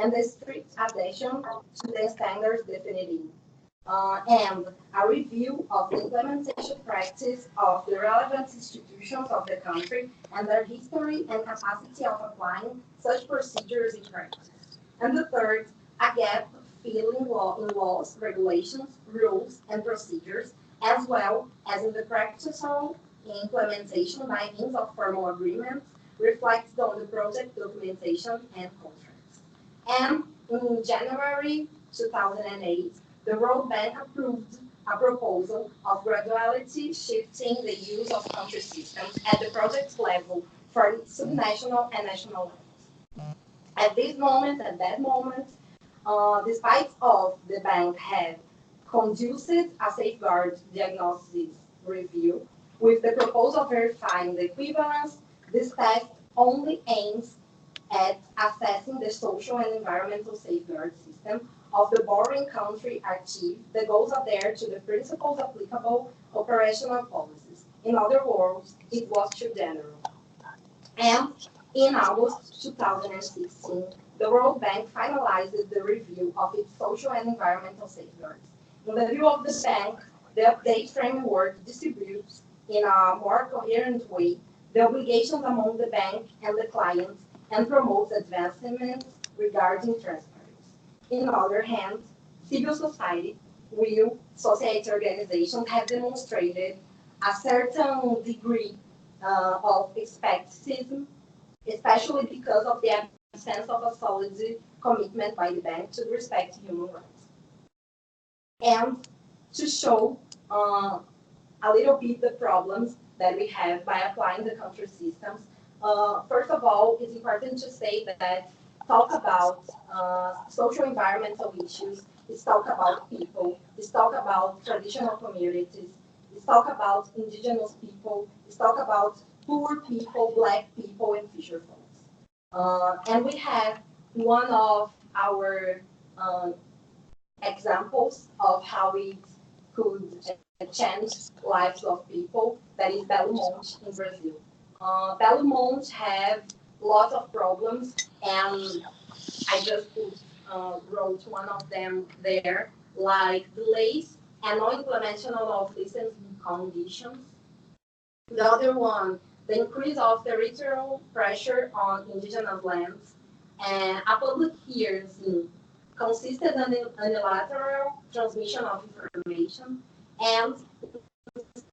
and the strict adhesion to the standards defined, and a review of the implementation practice of the relevant institutions of the country and their history and capacity of applying such procedures in practice. And the third, a gap filling in laws, regulations, rules, and procedures, as well as in the practical implementation by means of formal agreements, reflects on the project documentation and contracts. And in January 2008, the World Bank approved a proposal of gradually shifting the use of country systems at the project level for subnational and national levels. At that moment, despite of the bank had conducted a safeguard diagnosis review with the proposal verifying the equivalence, this test only aims at assessing the social and environmental safeguard system of the borrowing country achieve the goals adhered to the principles applicable operational policies. In other words, it was too general. And in August 2016, the World Bank finalized the review of its social and environmental safeguards. In the view of the bank, the update framework distributes in a more coherent way the obligations among the bank and the clients and promotes advancements regarding transparency. In the other hand, civil society, real society organizations have demonstrated a certain degree of skepticism, especially because of the absence of a solid commitment by the bank to respect human rights. And to show a little bit the problems that we have by applying the country systems, first of all, it's important to say that talk about social environmental issues, it's talk about people, it's talk about traditional communities, it's talk about indigenous people, it's talk about poor people, black people, and fisher folks. And we have one of our examples of how it could change lives of people, that is Belo Monte in Brazil. Belo Monte have lots of problems, and I just wrote one of them there, like delays and non-implementation of licensing conditions. The other one, the increase of territorial pressure on indigenous lands, and a public hearing consistent in unilateral transmission of information, and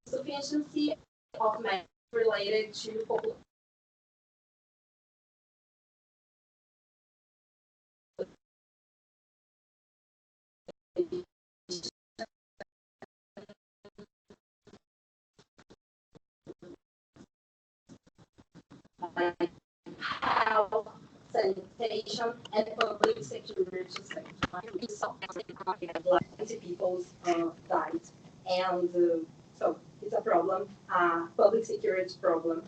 sufficiency of measures related to population. Health, sanitation, and public security people's died. And so it's a problem, public security problem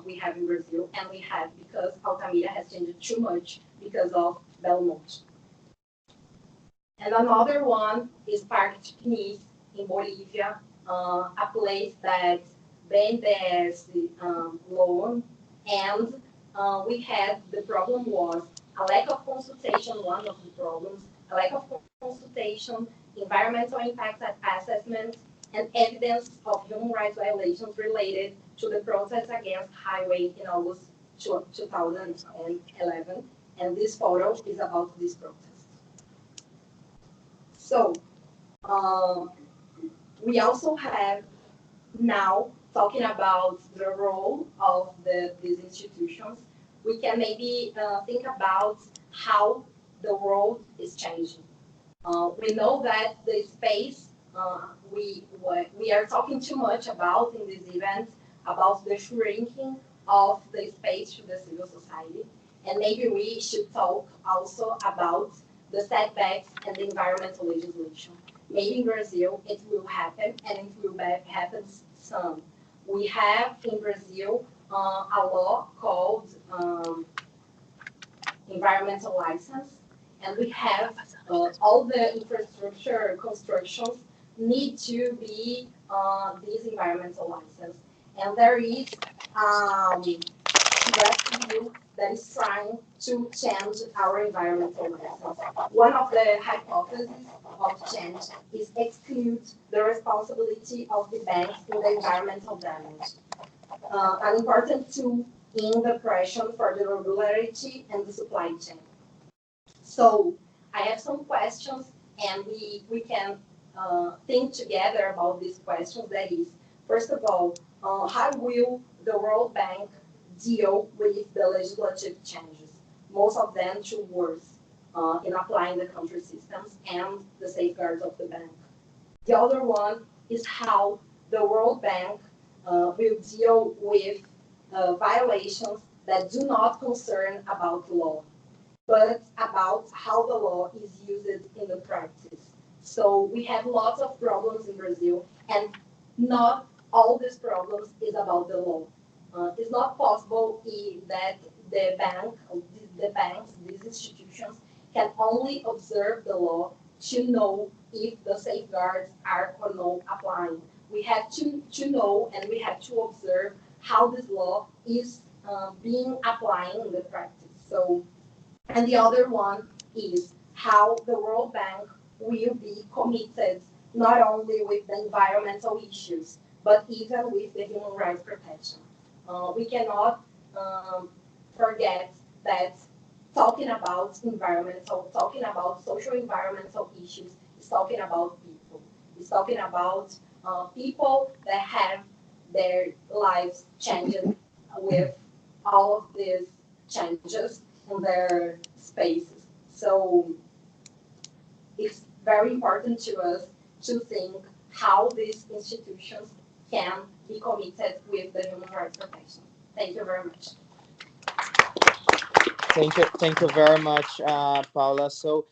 we have in Brazil, and we have because Altamira has changed too much because of Belo Monte. And another one is Parque Chiquinez in Bolivia, a place that BNDES loan, and we had, the problem was a lack of consultation, one of the problems, a lack of consultation, environmental impact assessments, and evidence of human rights violations related to the protest against highway in August 2011. And this photo is about this protest. So, we also have now talking about the role of these institutions, we can maybe think about how the world is changing. We know that the space we are talking too much about in this event about the shrinking of the space to the civil society, and maybe we should talk also about the setbacks and the environmental legislation. Maybe in Brazil it will happen, and it will happen soon. We have in Brazil a law called environmental license, and we have all the infrastructure constructions need to be this environmental license. And there is draft bill that is trying to change our environmental lessons. One of the hypotheses of change is exclude the responsibility of the banks in the environmental damage. An important tool in the pressure for the regularity and the supply chain. So I have some questions, and we can think together about these questions. That is, first of all, how will the World Bank deal with the legislative changes? Most of them towards in applying the country systems and the safeguards of the bank. The other one is how the World Bank will deal with violations that do not concern about the law, but about how the law is used in the practice. So we have lots of problems in Brazil, and not all these problems is about the law. It's not possible that the banks, these institutions, can only observe the law to know if the safeguards are or not applying. We have to know, and we have to observe how this law is being applied in the practice. So, and the other one is how the World Bank will be committed not only with the environmental issues, but even with the human rights protection. We cannot forget that talking about talking about social environmental issues is talking about people. It's talking about people that have their lives changed with all of these changes in their spaces. So it's very important to us to think how these institutions can be committed with the human rights protection. Thank you very much. Thank you very much, Paula. So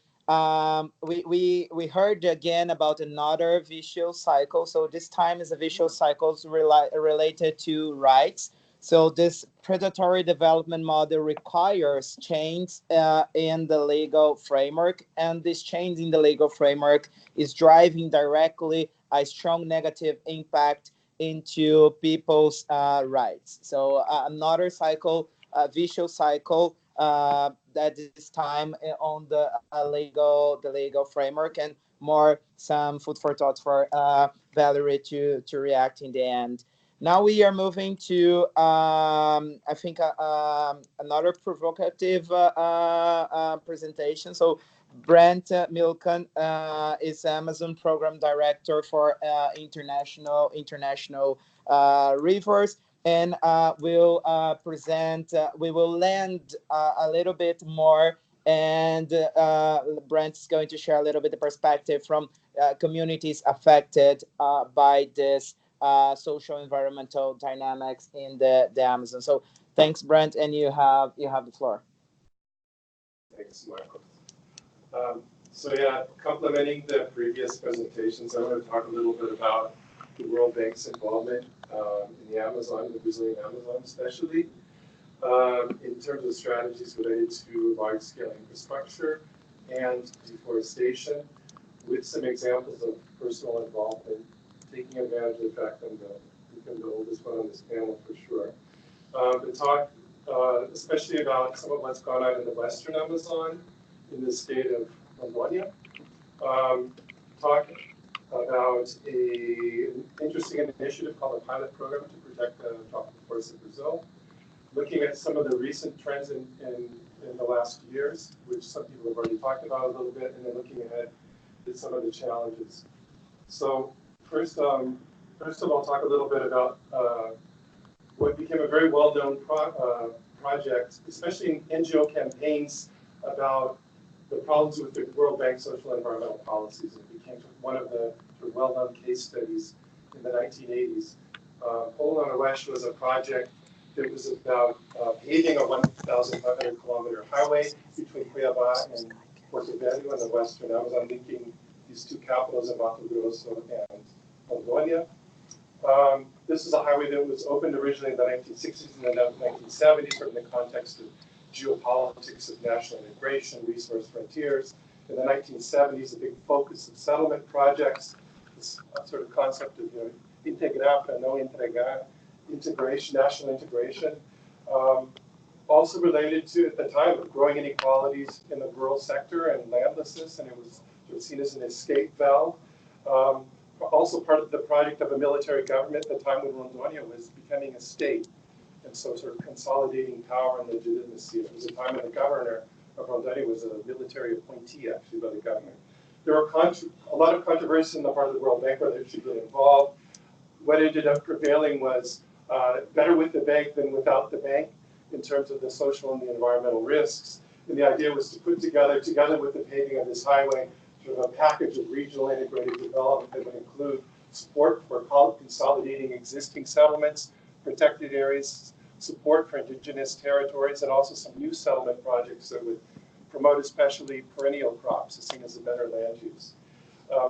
we heard again about another visual cycle. So this time is a visual cycles related to rights. So this predatory development model requires change in the legal framework, and this change in the legal framework is driving directly a strong negative impact into people's rights. So another cycle, visual cycle at this time on the legal framework, and more some food for thought for Valerie to react in the end. Now we are moving to I think another provocative presentation. So Brent Milken is Amazon Program Director for international rivers, and we'll present. We will land a little bit more, and Brent is going to share a little bit of perspective from communities affected by this social environmental dynamics in the Amazon. So thanks, Brent, and you have the floor. Thanks, Marco. So yeah, complementing the previous presentations, I want to talk a little bit about the World Bank's involvement in the Amazon, the Brazilian Amazon especially, in terms of strategies related to large-scale infrastructure and deforestation, with some examples of personal involvement, taking advantage of the fact I'm the oldest one on this panel for sure. But talk especially about some of what's gone on in the Western Amazon, in the state of Rondônia. Talk about an interesting initiative called the Pilot Program to Protect the Tropical Forests of Brazil. Looking at some of the recent trends in the last years, which some people have already talked about a little bit, and then looking ahead at some of the challenges. So first of all, talk a little bit about what became a very well-known project, especially in NGO campaigns, about the problems with the World Bank social and environmental policies. It became one of the well-known case studies in the 1980s. Polo on the West was a project that was about paving a 1,500 kilometer highway between Cuiabá and Porto Velho in the Western Amazon, linking these two capitals of Mato Grosso and Rondônia. This is a highway that was opened originally in the 1960s and then the 1970s, in the context of geopolitics of national integration, resource frontiers. In the 1970s, a big focus of settlement projects, this sort of concept of integrar para não entregar, integration, national integration. also related to, at the time, of growing inequalities in the rural sector and landlessness, and it was seen as an escape valve. Also part of the project of a military government at the time when Rondônia was becoming a state, and so sort of consolidating power and legitimacy. It was a time when the governor of Rondônia was a military appointee, actually, by the government. There were a lot of controversy in the part of the World Bank whether it should get involved. What ended up prevailing was better with the bank than without the bank in terms of the social and the environmental risks. And the idea was to put together with the paving of this highway, sort of a package of regional integrated development that would include support for consolidating existing settlements, protected areas, support for indigenous territories, and also some new settlement projects that would promote especially perennial crops as seen as a better land use.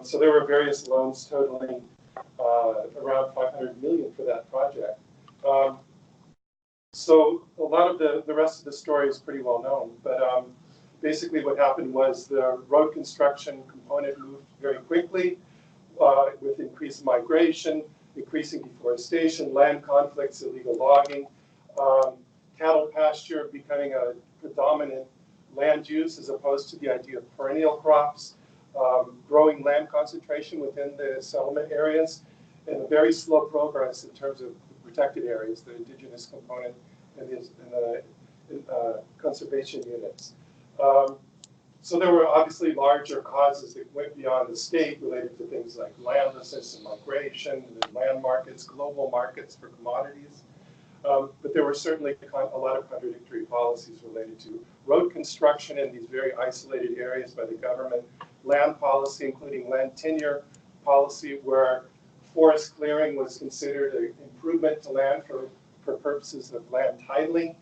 So there were various loans totaling around 500 million for that project. So a lot of the rest of the story is pretty well known, but basically what happened was the road construction component moved very quickly with increased migration, increasing deforestation, land conflicts, illegal logging, cattle pasture becoming a predominant land use as opposed to the idea of perennial crops, growing land concentration within the settlement areas, and a very slow progress in terms of protected areas, the indigenous component, and the conservation units. So there were obviously larger causes that went beyond the state related to things like landlessness and migration, and land markets, global markets for commodities. But there were certainly a lot of contradictory policies related to road construction in these very isolated areas by the government, land policy, including land tenure policy, where forest clearing was considered an improvement to land for purposes of land titling,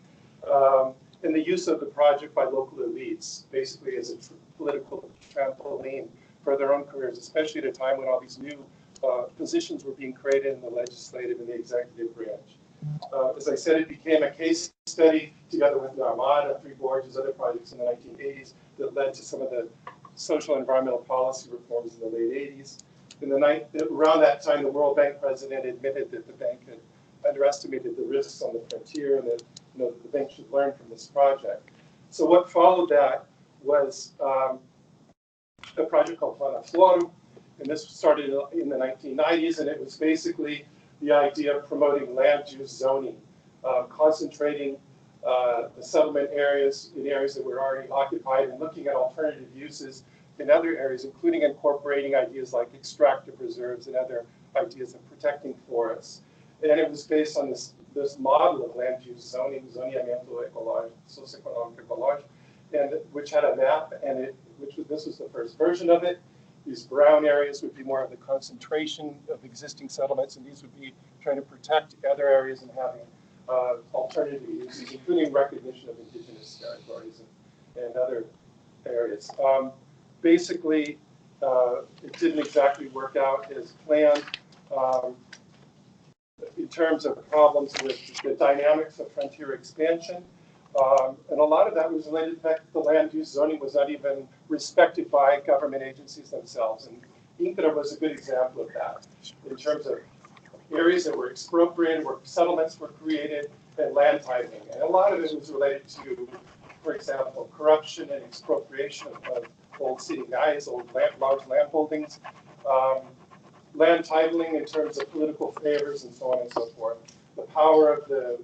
and the use of the project by local elites, basically as a political trampoline for their own careers, especially at a time when all these new positions were being created in the legislative and the executive branch. As I said, it became a case study together with the Armada, Three Gorges, other projects in the 1980s that led to some of the social and environmental policy reforms in the late 80s. Around that time, the World Bank president admitted that the bank had underestimated the risks on the frontier and that the bank should learn from this project. So what followed that was a project called Foro, and this started in the 1990s, and it was basically the idea of promoting land use zoning, concentrating the settlement areas in areas that were already occupied and looking at alternative uses in other areas, including incorporating ideas like extractive reserves and other ideas of protecting forests. And it was based on this model of land use zoning, zoneamento ecológico, socioeconômico ecológico, and which had a map, and this was the first version of it. These brown areas would be more of the concentration of existing settlements, and these would be trying to protect other areas and having alternative uses, including recognition of indigenous territories and other areas. Basically, it didn't exactly work out as planned in terms of problems with the dynamics of frontier expansion. And a lot of that was related to the fact that the land use zoning was not even respected by government agencies themselves. And INCRA was a good example of that in terms of areas that were expropriated, where settlements were created, and land titling. And a lot of it was related to, for example, corruption and expropriation of old city guys, large land holdings, land titling in terms of political favors, and so on and so forth. The power of the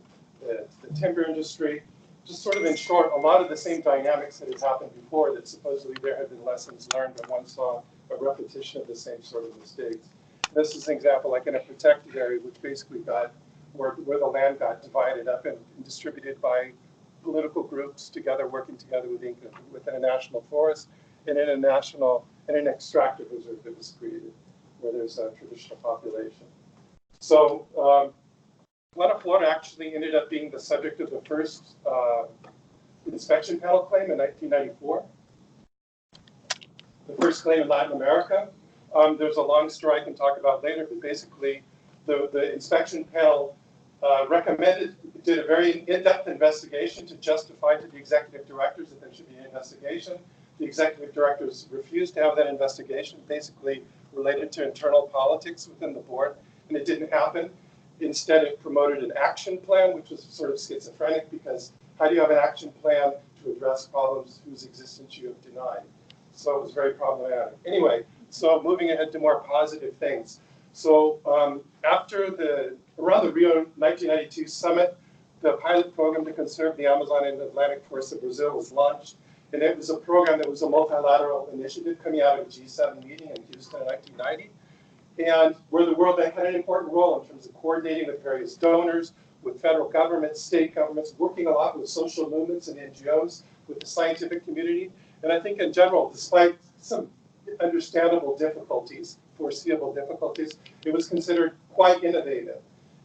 timber industry. Just sort of in short, a lot of the same dynamics that had happened before, that supposedly there had been lessons learned, but one saw a repetition of the same sort of mistakes. This is an example like in a protected area, which basically got, where the land got divided up and distributed by political groups together, working together within a national forest and in an extractive reserve that was created, where there's a traditional population. So, Plana Flora actually ended up being the subject of the first inspection panel claim in 1994. The first claim in Latin America. There's a long story I can talk about later, but basically the inspection panel did a very in-depth investigation to justify to the executive directors that there should be an investigation. The executive directors refused to have that investigation, basically related to internal politics within the board, and it didn't happen. Instead, it promoted an action plan, which was sort of schizophrenic because how do you have an action plan to address problems whose existence you have denied? So it was very problematic. Anyway, so moving ahead to more positive things. So around the Rio 1992 summit, the pilot program to conserve the Amazon and Atlantic forests of Brazil was launched. And it was a program that was a multilateral initiative coming out of a G7 meeting in Houston in 1990. And where the World Bank had an important role in terms of coordinating with various donors, with federal governments, state governments, working a lot with social movements and NGOs, with the scientific community. And I think in general, despite some understandable difficulties, foreseeable difficulties, it was considered quite innovative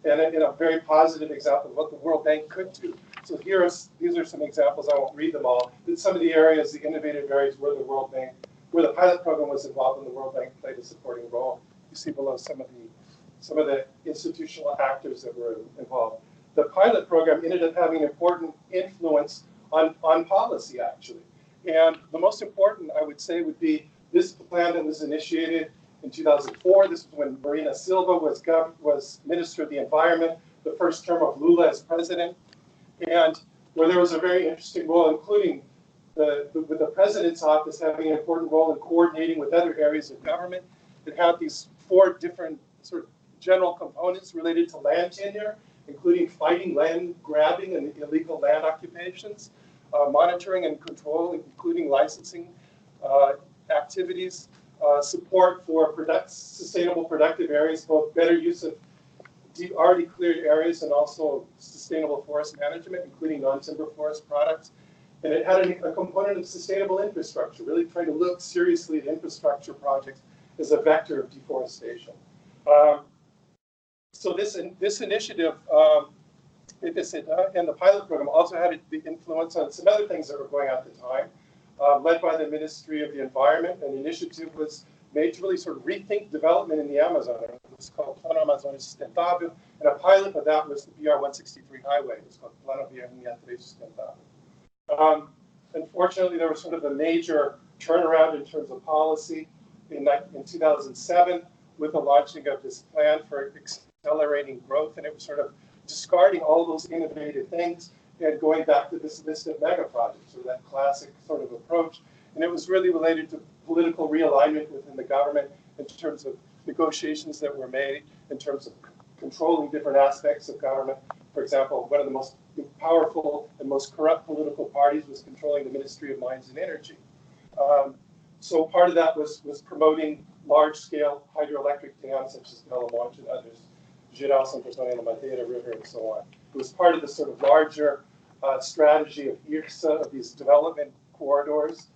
and a very positive example of what the World Bank could do. So these are some examples, I won't read them all, but some of the areas, the innovative areas where the World Bank, where the pilot program was involved and the World Bank played a supporting role. You see below some of the institutional actors that were involved. The pilot program ended up having an important influence on policy, actually. And the most important, I would say, would be this plan that was initiated in 2004. This was when Marina Silva was Minister of the Environment, the first term of Lula as president, and where there was a very interesting role, including with the president's office having an important role in coordinating with other areas of government. It had these 4 different sort of general components related to land tenure, including fighting land grabbing and illegal land occupations, monitoring and control, including licensing activities, support for sustainable productive areas, both better use of already cleared areas and also sustainable forest management, including non-timber forest products. And it had a component of sustainable infrastructure, really trying to look seriously at infrastructure projects as a vector of deforestation. So this initiative, and the pilot program also had the influence on some other things that were going on at the time, led by the Ministry of the Environment. An initiative was made to really sort of rethink development in the Amazon. It was called Plano Amazônia Sustentável, and a pilot of that was the BR-163 highway. It was called Plano BR-163 Sustentável. Unfortunately, there was sort of a major turnaround in terms of policy in 2007 with the launching of this plan for accelerating growth, and it was sort of discarding all those innovative things and going back to this list of mega projects, or that classic sort of approach. And it was really related to political realignment within the government in terms of negotiations that were made, in terms of controlling different aspects of government. For example, one of the most powerful and most corrupt political parties was controlling the Ministry of Mines and Energy. So part of that was promoting large-scale hydroelectric dams such as Belo Monte and others, Geral, São Antônio da Madeira River, and so on. It was part of the sort of larger strategy of IRSA, of these development corridors,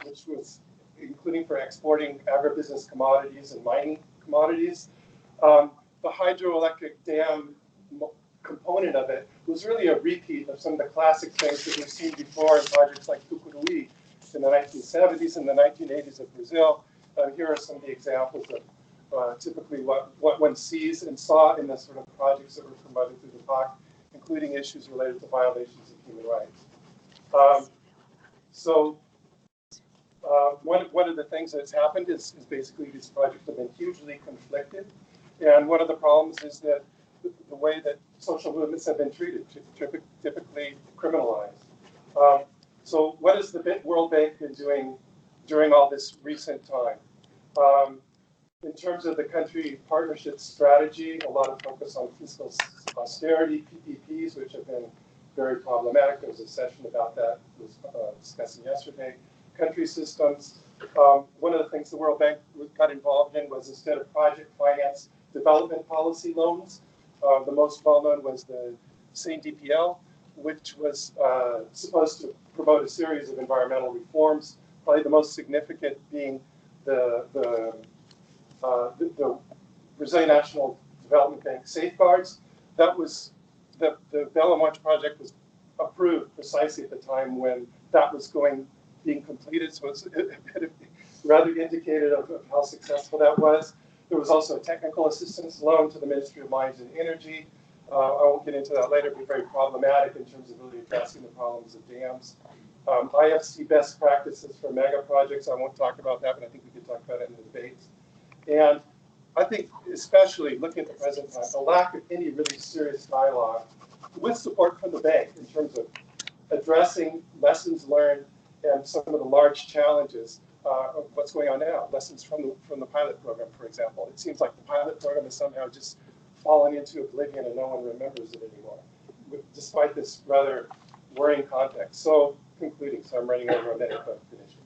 which was including for exporting agribusiness commodities and mining commodities. The hydroelectric dam component of it was really a repeat of some of the classic things that we've seen before in projects like Tucuruí in the 1970s and the 1980s of Brazil. Here are some of the examples of typically what one sees and saw in the sort of projects that were promoted through the PAC, including issues related to violations of human rights. One of the things that's happened is basically these projects have been hugely conflicted. And one of the problems is that the way that social movements have been treated, typically criminalized. So what has the World Bank been doing during all this recent time? In terms of the country partnership strategy, a lot of focus on fiscal austerity, PPPs, which have been very problematic. There was a session about that we was discussing yesterday. Country systems. One of the things the World Bank got involved in was, instead of project finance, development policy loans. The most well-known was the CEDLA, which was supposed to promote a series of environmental reforms, probably the most significant being the Brazilian National Development Bank safeguards. That was the Belo Monte project was approved precisely at the time when that was being completed, so it's rather indicative of how successful that was. There was also a technical assistance loan to the Ministry of Mines and Energy. I won't get into that later, but very problematic in terms of really addressing the problems of dams. IFC best practices for mega projects. I won't talk about that, but I think we could talk about it in the debates. And I think, especially looking at the present time, the lack of any really serious dialogue with support from the bank in terms of addressing lessons learned and some of the large challenges of what's going on now. Lessons from the pilot program, for example. It seems like the pilot program has somehow just fallen into oblivion and no one remembers it anymore, despite this rather worrying context. So concluding, so I'm running over a minute, but finishing.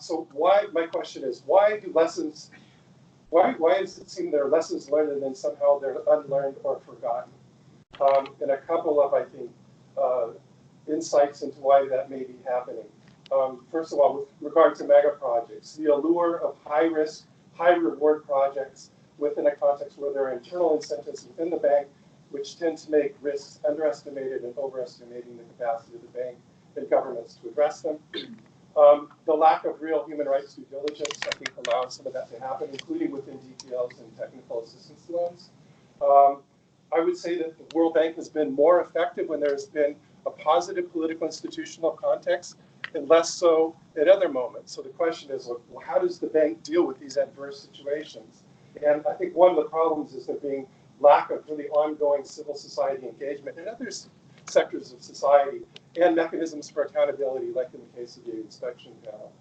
So my question is, why does it seem there are lessons learned and then somehow they're unlearned or forgotten? And a couple of, I think, insights into why that may be happening. First of all, with regard to mega projects, the allure of high risk, high reward projects within a context where there are internal incentives within the bank, which tend to make risks underestimated and overestimating the capacity of the bank and governments to address them. The lack of real human rights due diligence, I think, allows some of that to happen, including within DPLs and technical assistance loans. I would say that the World Bank has been more effective when there's been a positive political institutional context and less so at other moments. So the question is, well, how does the bank deal with these adverse situations? And I think one of the problems is there being lack of really ongoing civil society engagement in other sectors of society and mechanisms for accountability, like in the case of the inspection panel.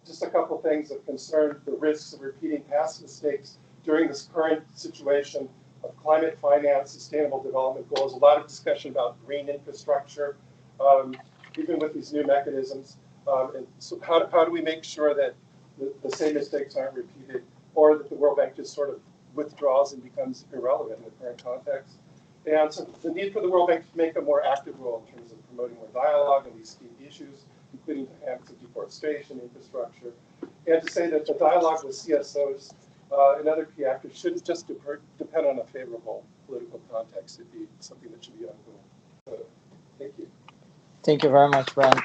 Just a couple things of concern: the risks of repeating past mistakes during this current situation of climate finance, sustainable development goals, a lot of discussion about green infrastructure, even with these new mechanisms. And so how do we make sure that the same mistakes aren't repeated, or that the World Bank just sort of withdraws and becomes irrelevant in the current context? And so the need for the World Bank to make a more active role in terms of promoting more dialogue on these key issues, including the habits of deforestation, infrastructure, and to say that the dialogue with CSOs and other key actors shouldn't just depend on a favorable political context. It'd be something that should be ongoing. So, thank you. Thank you very much, Brent.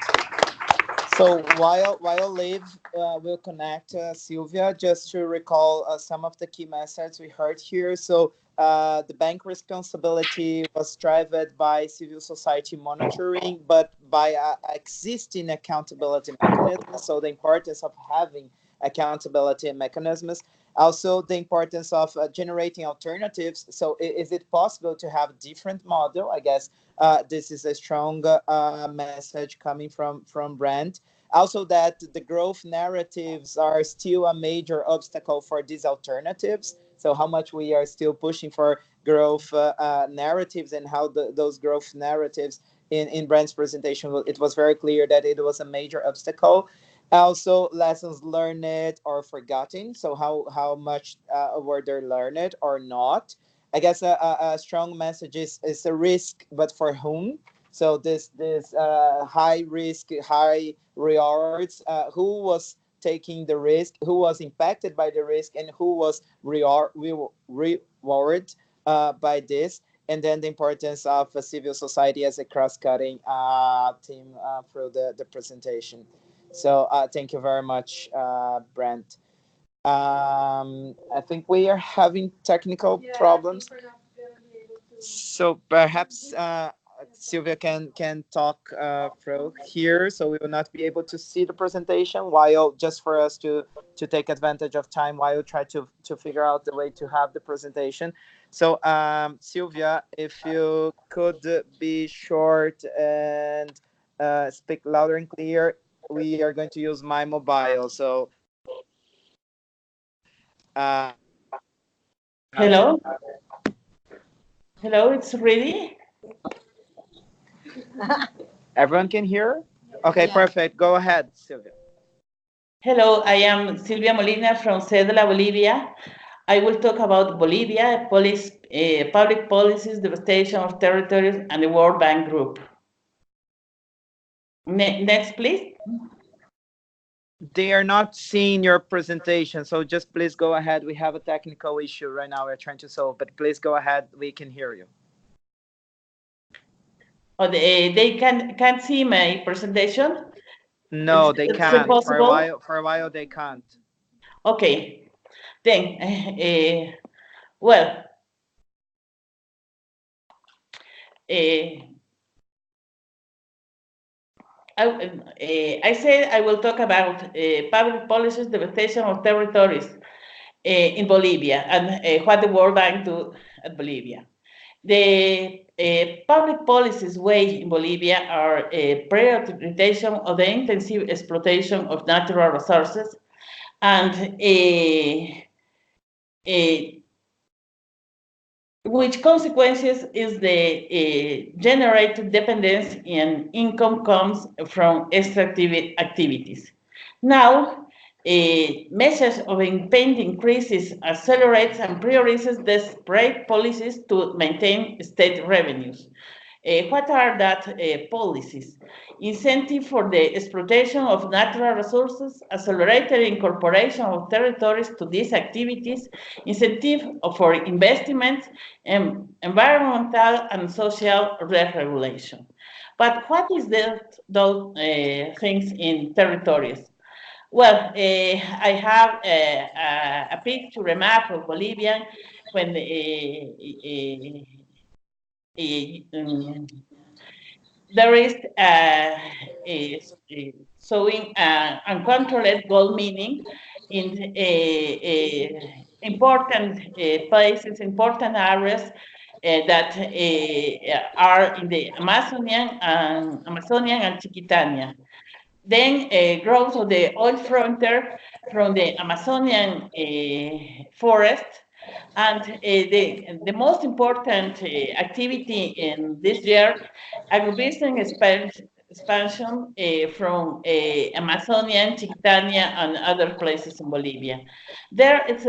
So while Liv will connect Sylvia, just to recall some of the key messages we heard here. So the bank responsibility was driven by civil society monitoring, but by existing accountability mechanisms. So the importance of having accountability mechanisms. Also, the importance of generating alternatives. So is it possible to have a different model? I guess this is a strong message coming from Brent. Also, that the growth narratives are still a major obstacle for these alternatives. So how much we are still pushing for growth narratives, and how those growth narratives in Brent's presentation, it was very clear that it was a major obstacle. Also, lessons learned or forgotten. So how much were they learned or not? I guess a strong message is a risk, but for whom? So this high risk, high rewards. Who was taking the risk? Who was impacted by the risk? And who was rewarded by this? And then the importance of civil society as a cross-cutting theme through the presentation. So thank you very much, Brent. I think we are having technical problems. So perhaps Sylvia can talk through here, so we will not be able to see the presentation, while just for us to take advantage of time while we try to figure out the way to have the presentation. So Sylvia, if you could be short and speak louder and clear. We are going to use my mobile, so hello, it's ready. Everyone can hear? Okay, yeah. Perfect. Go ahead, Sylvia. Hello, I am Silvia Molina from CEDLA, Bolivia. I will talk about Bolivia, public policies, devastation of territories, and the World Bank Group. Next, please. They are not seeing your presentation, so just please go ahead. We have a technical issue right now we're trying to solve, but please go ahead. We can hear you. Oh, they can't see my presentation? No, they can't. For a while, they can't. Okay. Then, well, I said I will talk about public policies, devastation of territories in Bolivia, and what the World Bank do at Bolivia. The Public policies way in Bolivia are a prioritization of the intensive exploitation of natural resources and which consequences is the generated dependence in income comes from extractive activities. Now, measures of impending crisis accelerates and prioritizes desperate policies to maintain state revenues. What are that policies? Incentive for the exploitation of natural resources, accelerated incorporation of territories to these activities, incentive for investments, and environmental and social regulation. But what is those things in territories? Well, I have a picture, a map of Bolivia when there is showing uncontrolled gold mining in important places, important areas that are in the Amazonian and Chiquitania. Then growth of the oil frontier from the Amazonian forest. And the most important activity in this year, agribusiness expansion from Amazonian, Chiquitania, and other places in Bolivia. There it's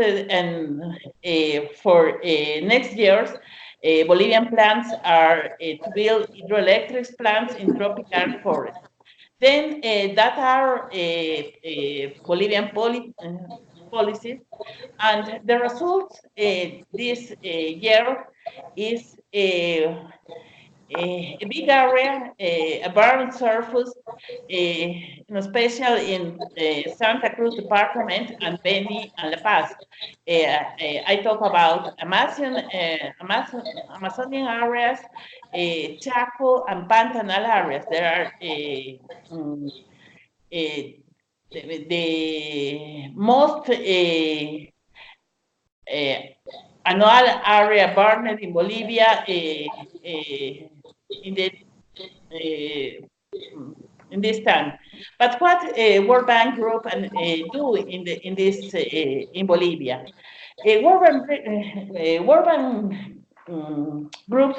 for next years, Bolivian plans are to build hydroelectric plants in tropical forests. Then that are Bolivian policies, and the result this year is a big area, a barren surface, especially in Santa Cruz Department and Beni and La Paz. I talk about Amazonian areas, Chaco and Pantanal areas. There are the most annual area burned in Bolivia in this time. But what World Bank Group and do in this in Bolivia? World Bank Group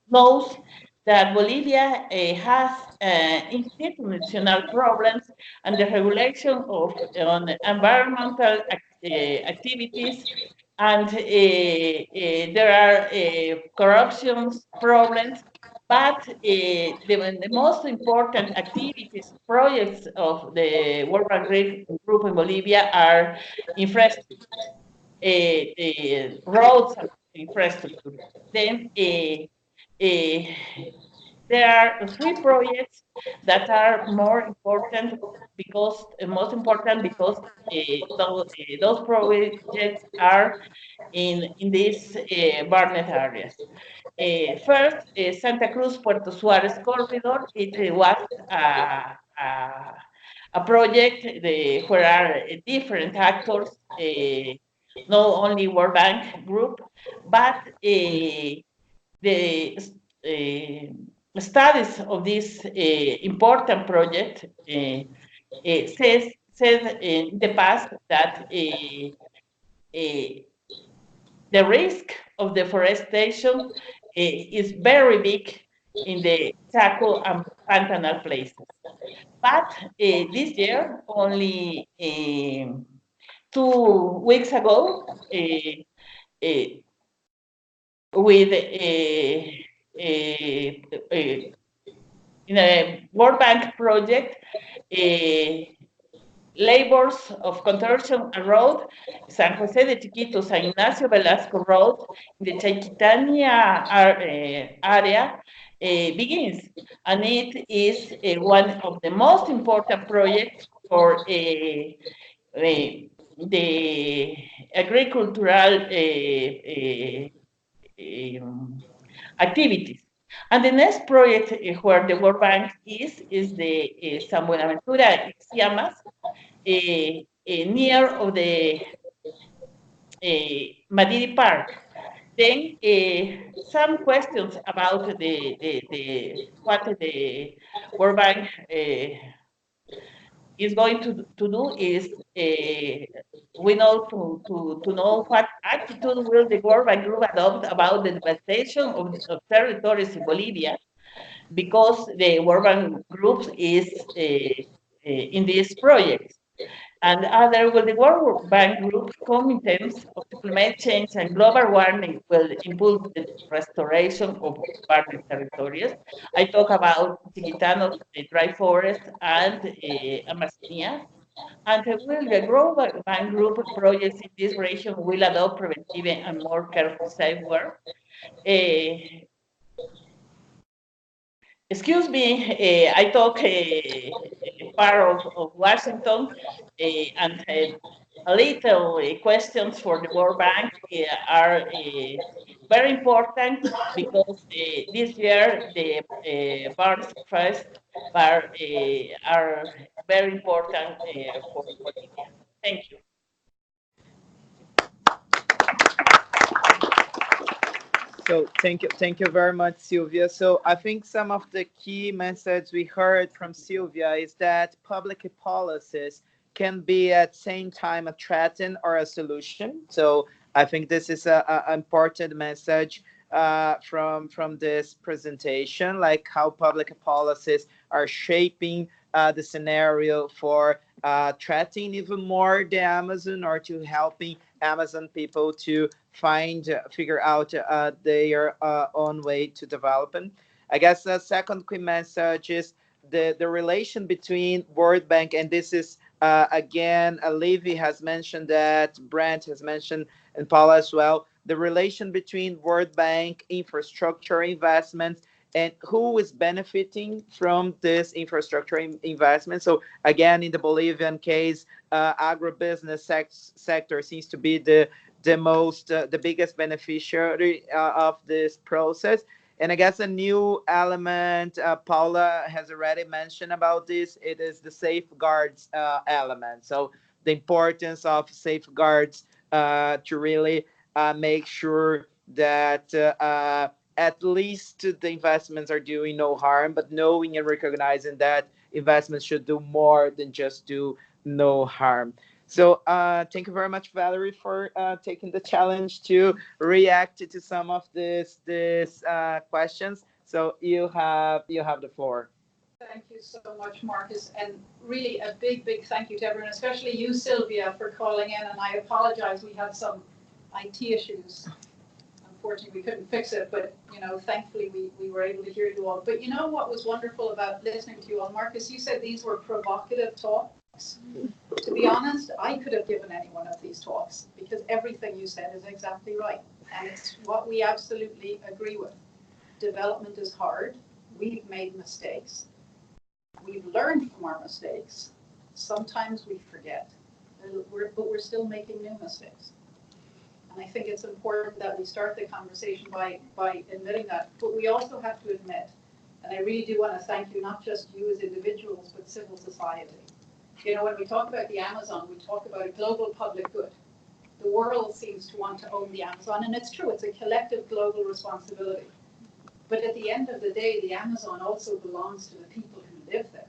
knows that Bolivia has institutional problems and the regulation of on environmental activities, and there are corruption problems. But the most important activities, projects of the World Bank Group in Bolivia are infrastructure, roads and infrastructure. Then there are three projects that are more important because most important because those projects are in these burned areas. First, Santa Cruz Puerto Suárez corridor. It was a project where are different actors, not only World Bank Group, but the studies of this important project said in the past that the risk of deforestation is very big in the Chaco and Pantanal places. But this year, only 2 weeks ago, with in a World Bank project, labors of construction a road, San Jose de Chiquito, San Ignacio Velasco Road, in the Chiquitania area, begins. And it is one of the most important projects for the agricultural activities. And the next project where the World Bank is the San Buenaventura Xiamas, near of the Madiri Park. Then some questions about what the World Bank is going to do is we know to know what attitude will the World Bank Group adopt about the devastation of territories in Bolivia, because the World Bank Group is in this project. And other will the World Bank Group come in terms of climate change and global warming will impulse the restoration of burning territories. I talk about Chiquitanos, the dry forest, and Amazonia. And will the Global Bank Group projects in this region will adopt preventive and more careful safeguard. Excuse me, I talk part of Washington, and a little questions for the World Bank are very important, because this year the Barnes Fest are very important for Bolivia. Thank you. So thank you very much, Sylvia. So I think some of the key messages we heard from Sylvia is that public policies can be at the same time a threat or a solution. So I think this is a important message from this presentation, like how public policies are shaping the scenario for threatening even more the Amazon, or to helping Amazon people to figure out their own way to developing. I guess the second key message is the relation between World Bank, and this is again, Levi has mentioned that, Brent has mentioned, and Paula as well, the relation between World Bank infrastructure investments and who is benefiting from this infrastructure investment. So again, in the Bolivian case, agribusiness sector seems to be the biggest beneficiary of this process. And I guess a new element, Paula has already mentioned about this, it is the safeguards element. So the importance of safeguards to really make sure that at least the investments are doing no harm, but knowing and recognizing that investments should do more than just do no harm. So thank you very much, Valerie, for taking the challenge to react to some of this questions. So you have the floor. Thank you so much, Marcus, and really a big thank you to everyone, especially you, Sylvia, for calling in. And I apologize, we had some IT issues. Unfortunately, we couldn't fix it, but thankfully we were able to hear you all. But what was wonderful about listening to you all, Marcus, you said these were provocative talks. To be honest, I could have given any one of these talks, because everything you said is exactly right. And it's what we absolutely agree with. Development is hard. We've made mistakes. We've learned from our mistakes. Sometimes we forget, but we're still making new mistakes. And I think it's important that we start the conversation by admitting that. But we also have to admit, and I really do want to thank you, not just you as individuals, but civil society. When we talk about the Amazon, we talk about a global public good. The world seems to want to own the Amazon, and it's true, it's a collective global responsibility. But at the end of the day, the Amazon also belongs to the people who live there.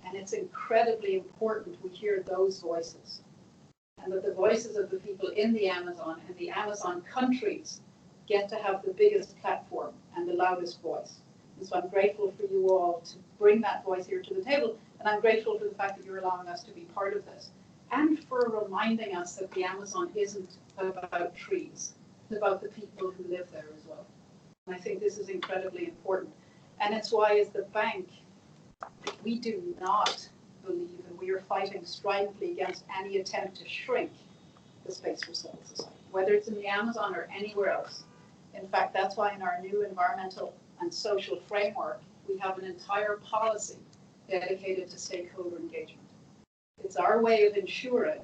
And it's incredibly important we hear those voices, and that the voices of the people in the Amazon and the Amazon countries get to have the biggest platform and the loudest voice. And so I'm grateful for you all to bring that voice here to the table, and I'm grateful for the fact that you're allowing us to be part of this, and for reminding us that the Amazon isn't about trees, it's about the people who live there as well. And I think this is incredibly important. And it's why, as the bank, we do not believe, and we are fighting stridently against any attempt to shrink the space for civil society, whether it's in the Amazon or anywhere else. In fact, that's why in our new environmental and social framework, we have an entire policy dedicated to stakeholder engagement. It's our way of ensuring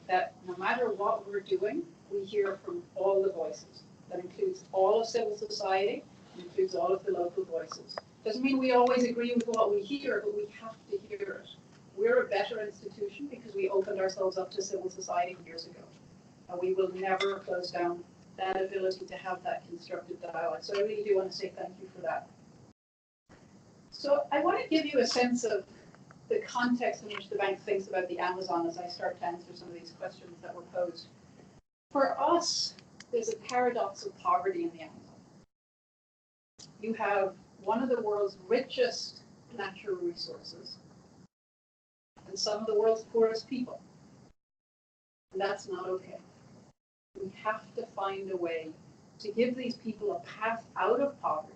that no matter what we're doing, we hear from all the voices. That includes all of civil society, includes all of the local voices. Doesn't mean we always agree with what we hear, but we have to hear it. We're a better institution because we opened ourselves up to civil society years ago. And we will never close down that ability to have that constructive dialogue. So I really do want to say thank you for that. So I want to give you a sense of the context in which the bank thinks about the Amazon as I start to answer some of these questions that were posed. For us, there's a paradox of poverty in the Amazon. You have one of the world's richest natural resources and some of the world's poorest people. And that's not okay. We have to find a way to give these people a path out of poverty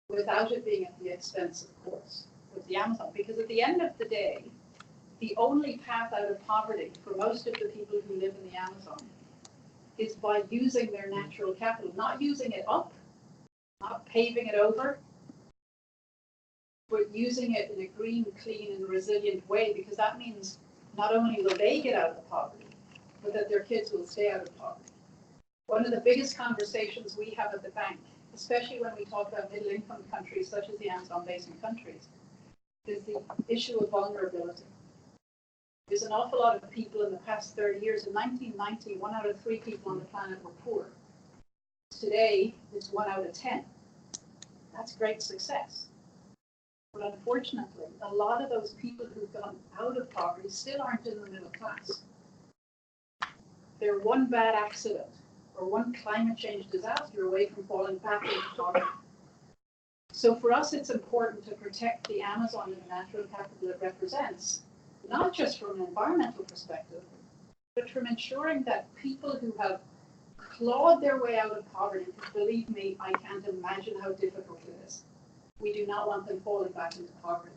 without it being at the expense, of course, with the Amazon. Because at the end of the day, the only path out of poverty for most of the people who live in the Amazon is by using their natural capital, not using it up, not paving it over, but using it in a green, clean, and resilient way, because that means not only will they get out of poverty, but that their kids will stay out of poverty. One of the biggest conversations we have at the bank, especially when we talk about middle-income countries such as the Amazon basin countries, is the issue of vulnerability. There's an awful lot of people in the past 30 years. In 1990, 1 out of 3 people on the planet were poor. Today, it's 1 out of 10. That's great success. But unfortunately, a lot of those people who've gone out of poverty still aren't in the middle class. They're one bad accident or one climate change disaster away from falling back into poverty. So for us, it's important to protect the Amazon and the natural capital it represents, not just from an environmental perspective, but from ensuring that people who have clawed their way out of poverty, because believe me, I can't imagine how difficult it is. We do not want them falling back into poverty,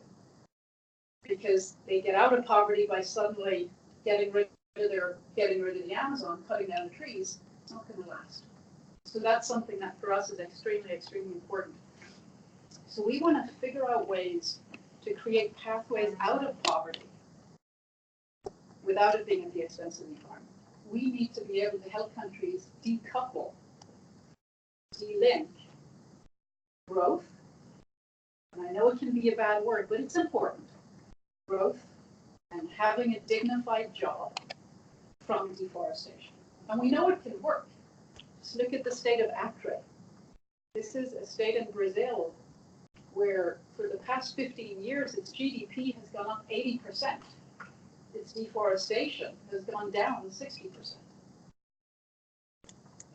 because they get out of poverty by suddenly getting rid of the Amazon, cutting down the trees. It's not going to last. So that's something that for us is extremely, extremely important. So we want to figure out ways to create pathways out of poverty without it being at the expense of the environment. We need to be able to help countries decouple, de-link growth, and I know it can be a bad word, but it's important, growth and having a dignified job from deforestation. And we know it can work. Just look at the state of Acre. This is a state in Brazil where for the past 15 years, its GDP has gone up 80%. Its deforestation has gone down 60%.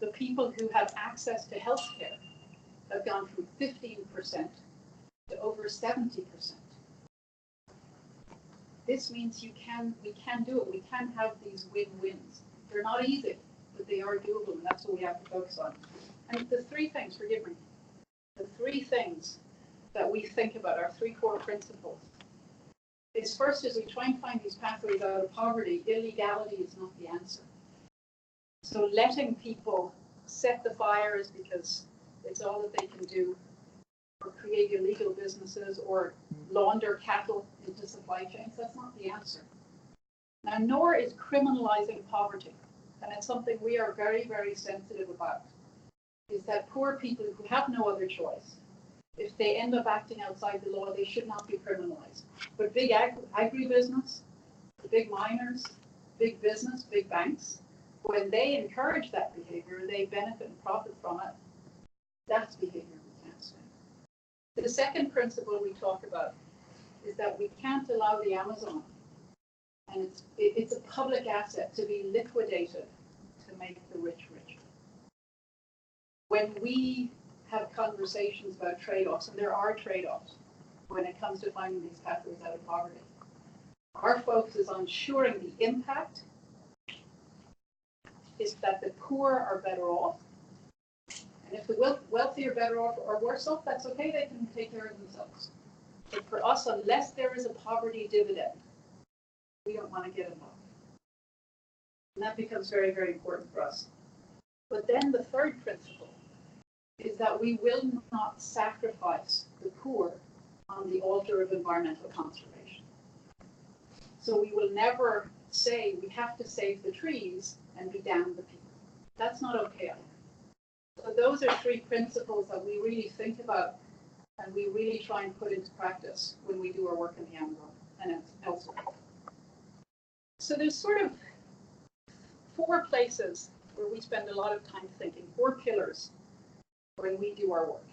The people who have access to healthcare have gone from 15% to over 70%. This means we can do it. We can have these win-wins. They're not easy, but they are doable, and that's what we have to focus on. And the 3 things, forgive me, the 3 things that we think about, our 3 core principles, is first, as we try and find these pathways out of poverty, illegality is not the answer. So letting people set the fires because it's all that they can do, or create illegal businesses, or launder cattle into supply chains, that's not the answer. Now, nor is criminalizing poverty, and it's something we are very, very sensitive about, is that poor people who have no other choice, if they end up acting outside the law, they should not be criminalized. But big agribusiness, the big miners, big business, big banks, when they encourage that behavior, they benefit and profit from it. That's behavior we can't stand. The second principle we talk about is that we can't allow the Amazon, and it's a public asset, to be liquidated to make the rich richer. When we have conversations about trade-offs, and there are trade-offs when it comes to finding these pathways out of poverty, our focus is on ensuring the impact is that the poor are better off, and if the wealthy are better off or worse off, that's okay, they can take care of themselves. But for us, unless there is a poverty dividend, we don't want to get involved. And that becomes very, very important for us. But then the third principle is that we will not sacrifice the poor on the altar of environmental conservation. So we will never say we have to save the trees and be damn the people. That's not okay either. So those are 3 principles that we really think about and we really try and put into practice when we do our work in the Amazon and elsewhere. So there's sort of 4 places where we spend a lot of time thinking. 4 pillars when we do our work.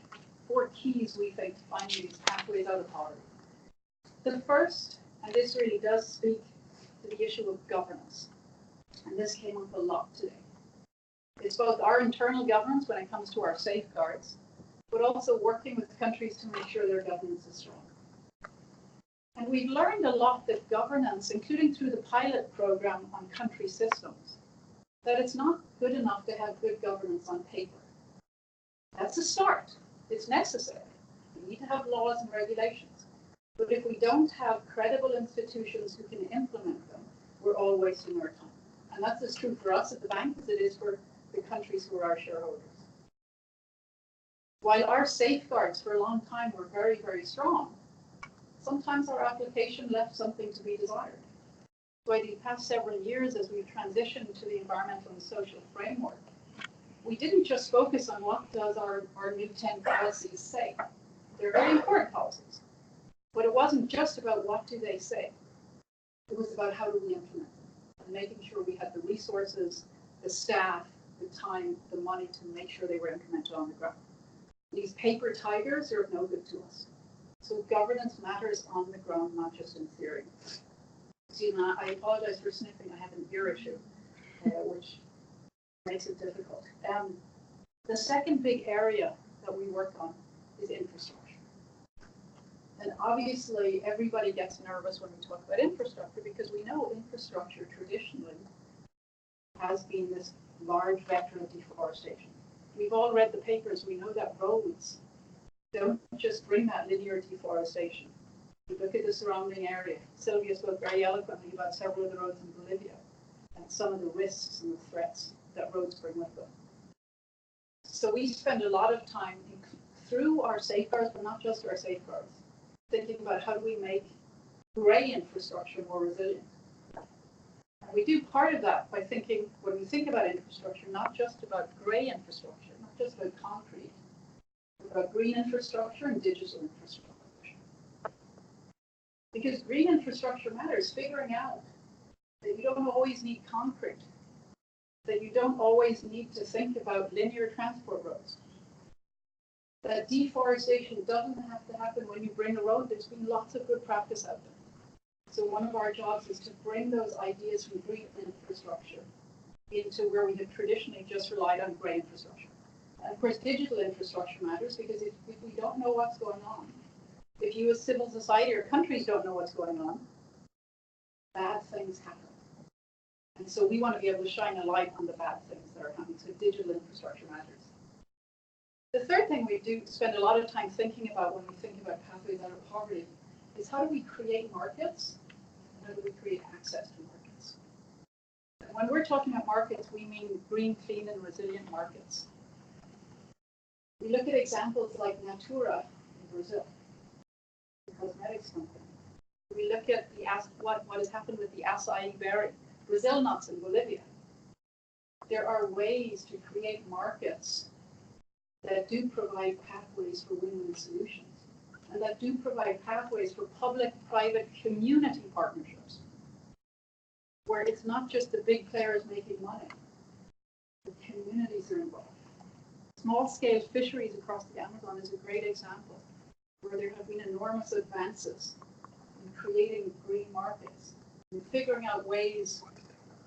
4 keys we think to finding these pathways out of poverty. The first, and this really does speak to the issue of governance, and this came up a lot today. It's both our internal governance when it comes to our safeguards, but also working with countries to make sure their governance is strong. And we've learned a lot that governance, including through the pilot program on country systems, that it's not good enough to have good governance on paper. That's a start. It's necessary. We need to have laws and regulations. But if we don't have credible institutions who can implement them, we're all wasting our time. And that's as true for us at the bank as it is for the countries who are our shareholders. While our safeguards for a long time were very, very strong, sometimes our application left something to be desired. So in the past several years, as we've transitioned to the environmental and social framework, we didn't just focus on what does our new 10 policies say. They're very important policies. But it wasn't just about what do they say. It was about how do we implement them, and making sure we had the resources, the staff, the time, the money to make sure they were implemented on the ground. These paper tigers are of no good to us. So governance matters on the ground, not just in theory. See, I apologize for sniffing. I have an ear issue, which makes it difficult. The second big area that we work on is infrastructure. And obviously, everybody gets nervous when we talk about infrastructure because we know infrastructure traditionally has been this large vector of deforestation. We've all read the papers. We know that roads don't just bring that linear deforestation. You look at the surrounding area. Sylvia spoke very eloquently about several of the roads in Bolivia and some of the risks and the threats that roads bring with them. So we spend a lot of time through our safeguards, but not just our safeguards, thinking about how do we make grey infrastructure more resilient. And we do part of that by thinking, when we think about infrastructure, not just about grey infrastructure, not just about concrete, but about green infrastructure and digital infrastructure. Because green infrastructure matters, figuring out that you don't always need concrete, that you don't always need to think about linear transport roads, that deforestation doesn't have to happen when you bring a road. There's been lots of good practice out there. So one of our jobs is to bring those ideas from green infrastructure into where we have traditionally just relied on grey infrastructure. And of course, digital infrastructure matters because if we don't know what's going on, if you as civil society or countries don't know what's going on, bad things happen. And so we want to be able to shine a light on the bad things that are happening. So digital infrastructure matters. The third thing we do spend a lot of time thinking about when we think about pathways out of poverty is how do we create markets and how do we create access to markets. And when we're talking about markets, we mean green, clean, and resilient markets. We look at examples like Natura in Brazil, the cosmetics company. We look at what has happened with the acai berry, Brazil nuts in Bolivia. There are ways to create markets that do provide pathways for win-win solutions, and that do provide pathways for public-private community partnerships, where it's not just the big players making money, the communities are involved. Small-scale fisheries across the Amazon is a great example, where there have been enormous advances in creating green markets, and figuring out ways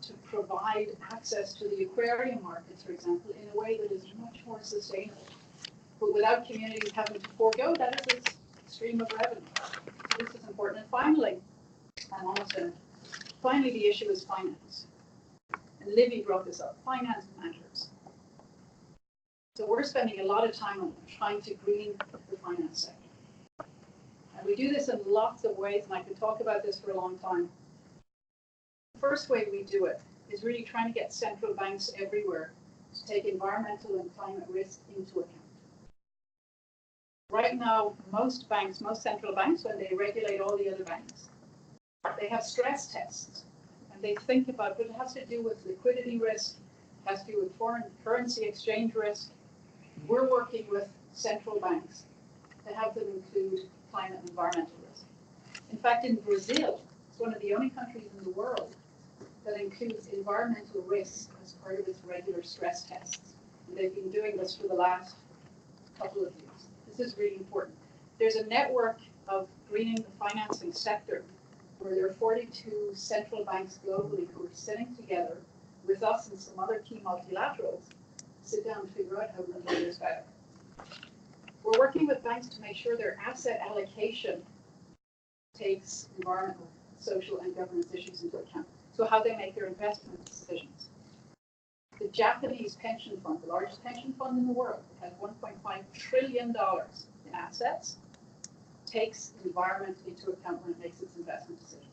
to provide access to the aquarium markets, for example, in a way that is much more sustainable, but without communities having to forego that as a stream of revenue. So this is important. And finally, I'm almost finished. Finally, the issue is finance. And Livy brought this up. Finance matters. So we're spending a lot of time on trying to green the finance sector. And we do this in lots of ways, and I could talk about this for a long time. The first way we do it is really trying to get central banks everywhere to take environmental and climate risk into account. Right now, most central banks, when they regulate all the other banks, they have stress tests, and they think about, but it has to do with liquidity risk, it has to do with foreign currency exchange risk. We're working with central banks to have them include climate and environmental risk. In fact, in Brazil, it's one of the only countries in the world that includes environmental risk as part of its regular stress tests. And they've been doing this for the last couple of years. This is really important. There's a network of greening the financing sector where there are 42 central banks globally who are sitting together with us and some other key multilaterals to sit down and figure out how we're going to do this better. We're working with banks to make sure their asset allocation takes environmental, social, and governance issues into account. So how they make their investment decisions. The Japanese pension fund, the largest pension fund in the world, has $1.5 trillion in assets, takes environment into account when it makes its investment decisions.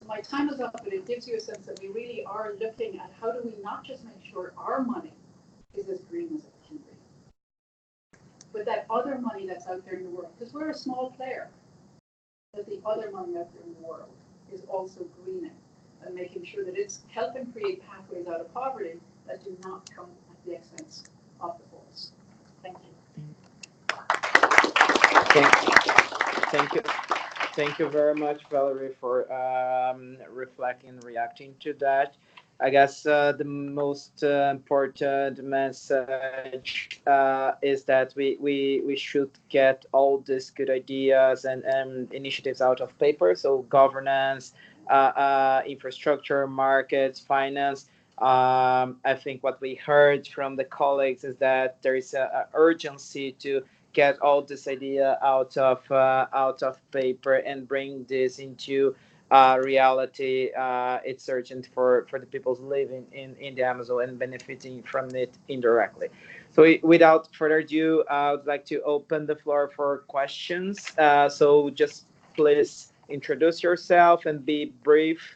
So my time is up, but it gives you a sense that we really are looking at how do we not just make sure our money is as green as it can be, but that other money that's out there in the world, because we're a small player, that the other money out there in the world is also greening and making sure that it's helping create pathways out of poverty that do not come at the expense of the forest. Thank you. Thank you. Thank you very much, Valerie, for reflecting and reacting to that. I guess the most important message is that we should get all these good ideas and initiatives out of paper. So governance, infrastructure, markets, finance. I think what we heard from the colleagues is that there is a urgency to get all this idea out of paper and bring this into reality. It's urgent for the people living in the Amazon and benefiting from it indirectly. So without further ado, I would like to open the floor for questions. So just please introduce yourself and be brief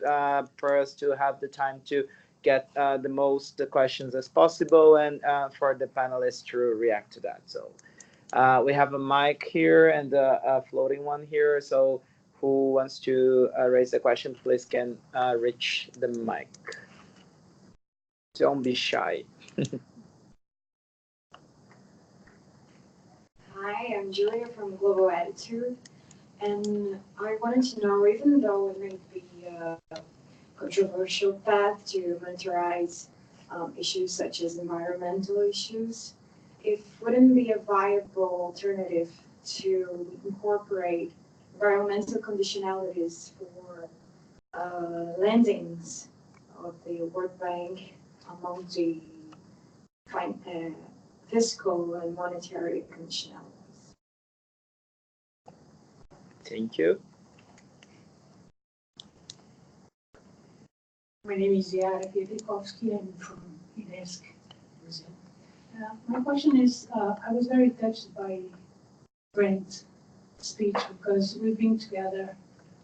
for us to have the time to get the most questions as possible and for the panelists to react to that. So we have a mic here and a floating one here. So who wants to raise a question, please can reach the mic. Don't be shy. Hi, I'm Julia from Global Attitude, and I wanted to know, even though it may be a controversial path to monetize issues such as environmental issues, it wouldn't be a viable alternative to incorporate environmental conditionalities for lendings of the World Bank among the fiscal and monetary conditionalities. Thank you. My name is Yara Pietrikowski. I'm from UNESCO, Brazil. My question is, I was very touched by Brent's speech because we've been together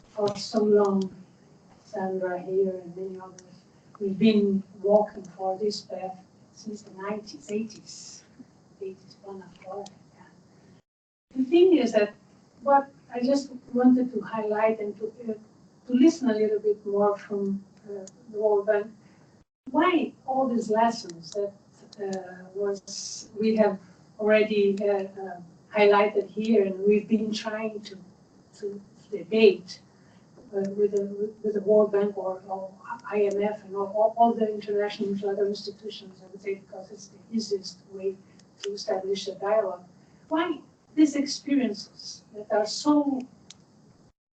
for so long, Sandra here and many others. We've been walking for this path since the 90s, 80s, one after. The thing is that what I just wanted to highlight and to listen a little bit more from the World Bank, why all these lessons that we have already highlighted here and we've been trying to debate with the World Bank or IMF and all the international multilateral institutions, I would say, because it's the easiest way to establish a dialogue. Why these experiences that are so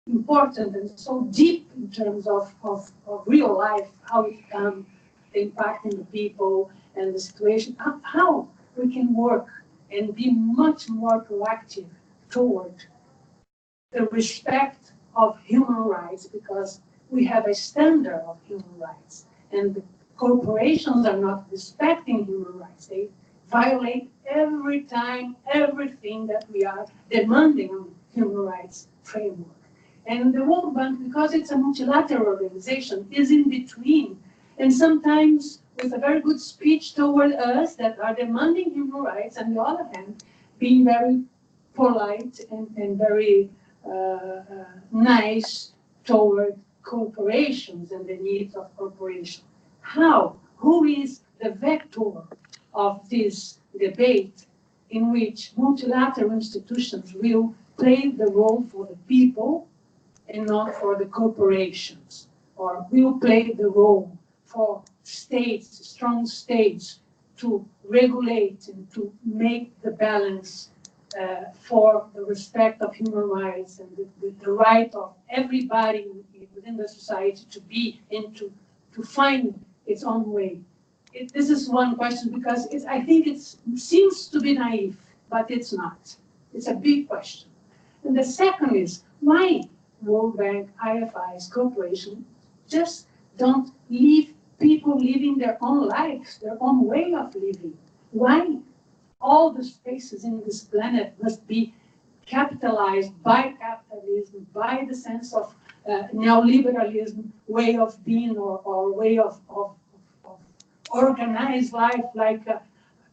important and so deep in terms of real life, how it can impact in the people and the situation, how we can work and be much more proactive toward the respect of human rights, because we have a standard of human rights and the corporations are not respecting human rights. They violate every time everything that we are demanding on human rights framework. And the World Bank, because it's a multilateral organization, is in between. And sometimes with a very good speech toward us that are demanding human rights, and on the other hand, being very polite and very nice toward corporations and the needs of corporations. How? Who is the vector of this debate in which multilateral institutions will play the role for the people and not for the corporations or will play the role for states, strong states, to regulate and to make the balance for the respect of human rights and the right of everybody within the society to be and to find its own way. This is one question because I think it seems to be naive, but it's not. It's a big question. And the second is, why World Bank, IFIs, corporations just don't leave people living their own lives, their own way of living? Why all the spaces in this planet must be capitalized by capitalism, by the sense of neoliberalism, way of being or way of organized life, like a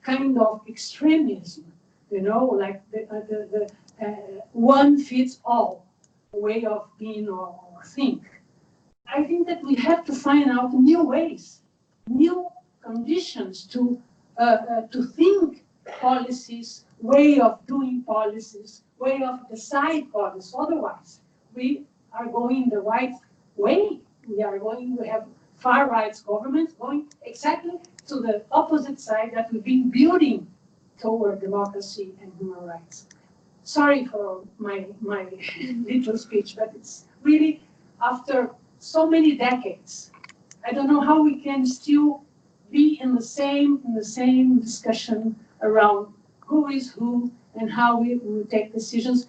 kind of extremism, like the one fits all way of being or think. I think that we have to find out new ways, new conditions to think policies, way of doing policies, way of decide policies. Otherwise, we are going the right way. We have far right governments going exactly to the opposite side that we've been building toward democracy and human rights. Sorry for my little speech, but it's really after so many decades. I don't know how we can still be in the same discussion around who is who and how we take decisions.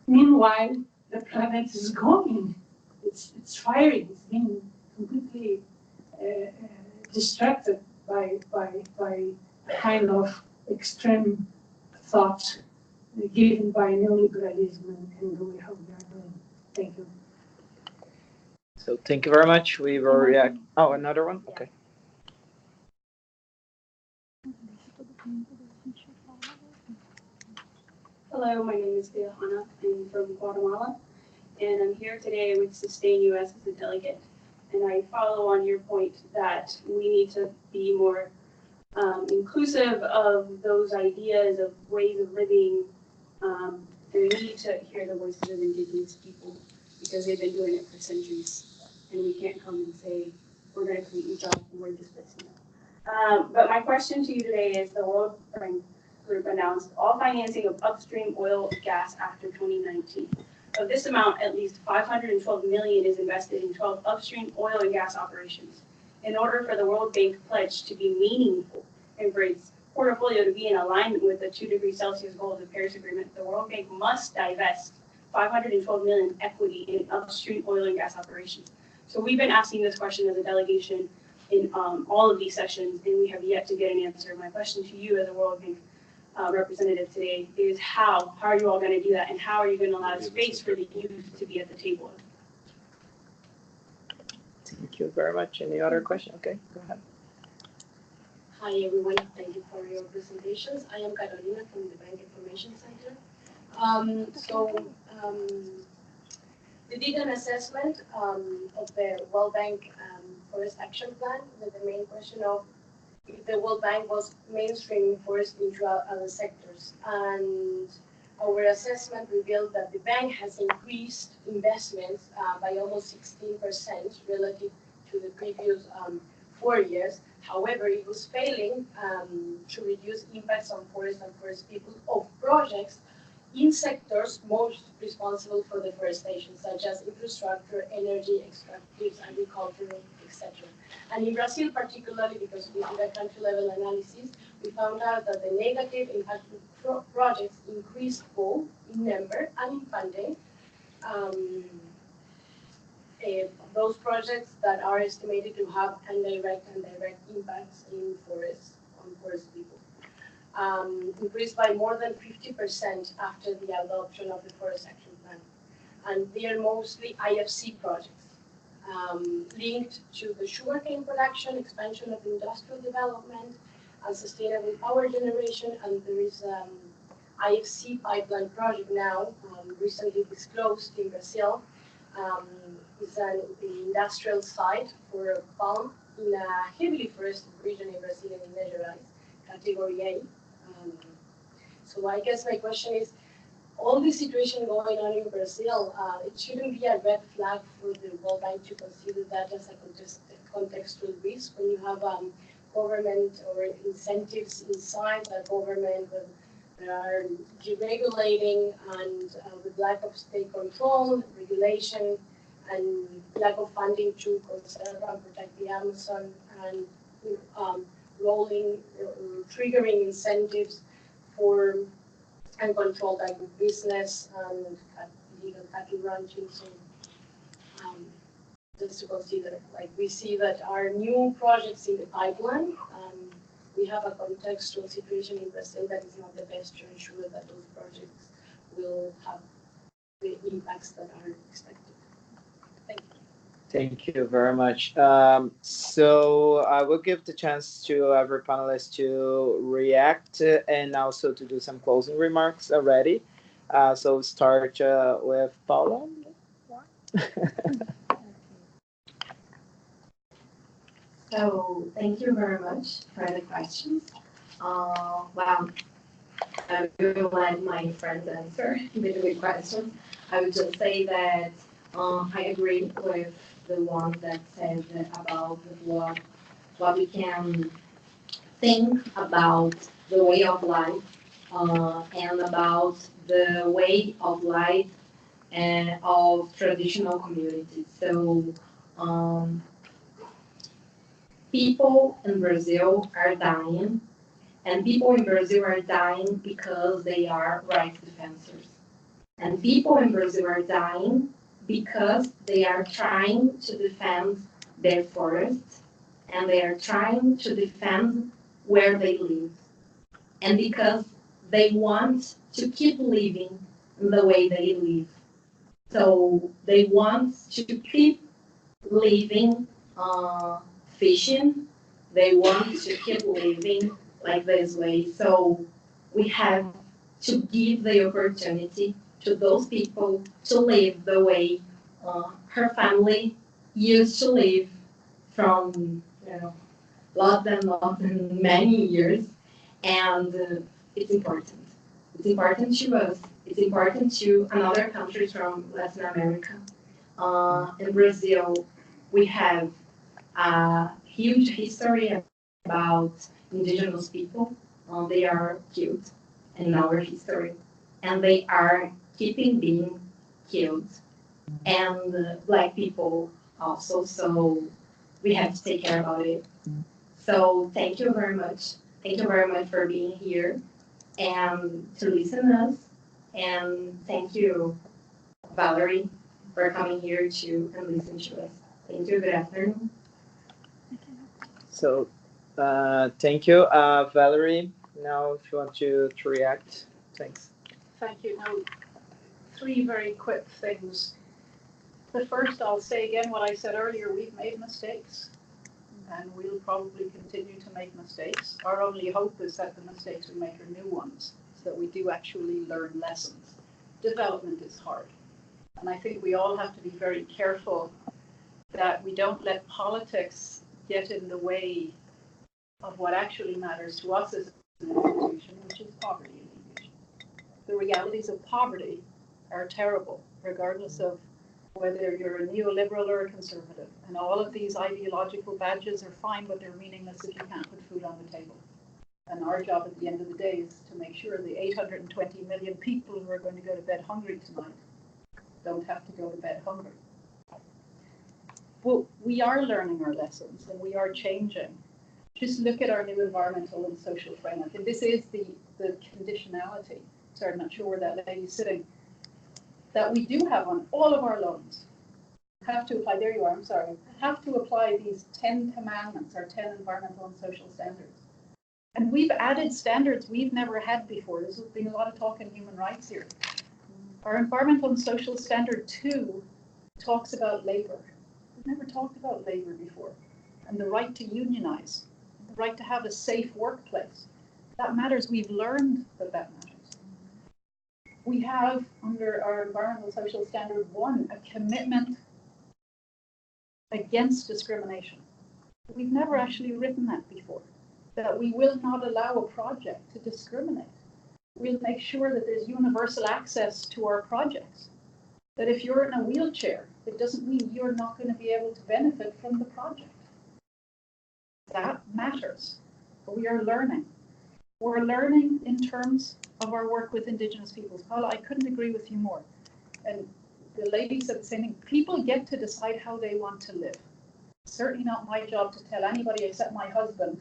Meanwhile, the planet is going. It's firing. It's being completely distracted by a kind of extreme thought given by neoliberalism and the way how we are doing. Thank you. So thank you very much. We will react. Oh, another one? Okay. Hello, my name is Johanna. I'm from Guatemala, and I'm here today with Sustain US as a delegate. And I follow on your point that we need to be more inclusive of those ideas of ways of living, and we need to hear the voices of Indigenous people because they've been doing it for centuries, and we can't come and say we're going to create new jobs and we're displacing them. But my question to you today is the World Bank Group announced all financing of upstream oil and gas after 2019. Of this amount, at least 512 million is invested in 12 upstream oil and gas operations. In order for the World Bank pledge to be meaningful and for its portfolio to be in alignment with the 2°C goal of the Paris Agreement, the World Bank must divest 512 million equity in upstream oil and gas operations. So we've been asking this question as a delegation in all of these sessions, and we have yet to get an answer. My question to you as a World Bank representative today is how are you all going to do that, and how are you going to allow space for the youth to be at the table? Thank you very much. Any other question? Okay, go ahead. Hi everyone, thank you for your presentations. I am Carolina from the Bank Information Center. We did an assessment of the World Bank Forest Action Plan with the main question of if the World Bank was mainstreaming forest into other sectors. And our assessment revealed that the bank has increased investments by almost 16% relative to the previous 4 years. However, it was failing to reduce impacts on forests and forest people of projects in sectors most responsible for deforestation, such as infrastructure, energy, extractives, agriculture, etc. And in Brazil, particularly because we did a country-level analysis, we found out that the negative impact projects increased both in number and in funding. Those projects that are estimated to have indirect and direct impacts in forests, on forest people. Increased by more than 50% after the adoption of the Forest Action Plan. And they are mostly IFC projects linked to the sugarcane production, expansion of industrial development, and sustainable power generation. And there is IFC pipeline project now, recently disclosed in Brazil. It's an industrial site for palm in a heavily forested region in Brazil in Minas Gerais, category A. So I guess my question is, all this situation going on in Brazil, it shouldn't be a red flag for the World Bank to consider that as a contextual risk when you have government or incentives inside the government that are deregulating and with lack of state control, regulation, and lack of funding to conserve and protect the Amazon, and triggering incentives for uncontrolled agribusiness and illegal cattle ranching. So just to consider, like we see that our new projects in the pipeline, we have a contextual situation in Brazil that is not the best to ensure that those projects will have the impacts that are expected. Thank you. Thank you very much. So I will give the chance to every panelist to react and also to do some closing remarks already. So start with Paula. So thank you very much for the questions. Well, I will let my friends answer the questions. I would just say that I agree with the one that said about what we can think about the way of life and about the way of life and of traditional communities. So people in Brazil are dying, and people in Brazil are dying because they are rights defenders. And people in Brazil are dying because they are trying to defend their forests, and they are trying to defend where they live. And because they want to keep living in the way they live. So they want to keep living fishing. They want to keep living like this way. So we have to give the opportunity to those people to live the way her family used to live from lots and many years. And it's important. It's important to us. It's important to another countries from Latin America. In Brazil, we have a huge history about indigenous people. They are killed in our history, and they are keeping being killed. And Black people also, so we have to take care about it. So thank you very much. Thank you very much for being here and to listen to us. And thank you, Valerie, for coming here to and listen to us. Thank you. Good afternoon. So thank you, Valerie. Now, if you want to react, thanks. Thank you. Now, 3 very quick things. The first, I'll say again what I said earlier, we've made mistakes. And we'll probably continue to make mistakes. Our only hope is that the mistakes we make are new ones, so that we do actually learn lessons. Development is hard. And I think we all have to be very careful that we don't let politics get in the way of what actually matters to us as an institution, which is poverty alleviation. The realities of poverty are terrible, regardless of whether you're a neoliberal or a conservative. And all of these ideological badges are fine, but they're meaningless if you can't put food on the table. And our job at the end of the day is to make sure the 820 million people who are going to go to bed hungry tonight don't have to go to bed hungry. Well, we are learning our lessons and we are changing. Just look at our new environmental and social framework. And this is the conditionality. Sorry, I'm not sure where that lady's sitting. That we do have on all of our loans. Have to apply, there you are, I'm sorry. Have to apply these 10 commandments, our 10 environmental and social standards. And we've added standards we've never had before. There's been a lot of talk in human rights here. Our environmental and social standard 2 talks about labor. We've never talked about labor before. And the right to unionize, the right to have a safe workplace. That matters. We've learned that matters. We have, under our environmental social standard 1, a commitment against discrimination. We've never actually written that before, that we will not allow a project to discriminate. We'll make sure that there's universal access to our projects. That if you're in a wheelchair, it doesn't mean you're not going to be able to benefit from the project. That matters. But we are learning. We're learning in terms of our work with Indigenous peoples. Paula, I couldn't agree with you more. And the lady said the same thing. People get to decide how they want to live. It's certainly not my job to tell anybody except my husband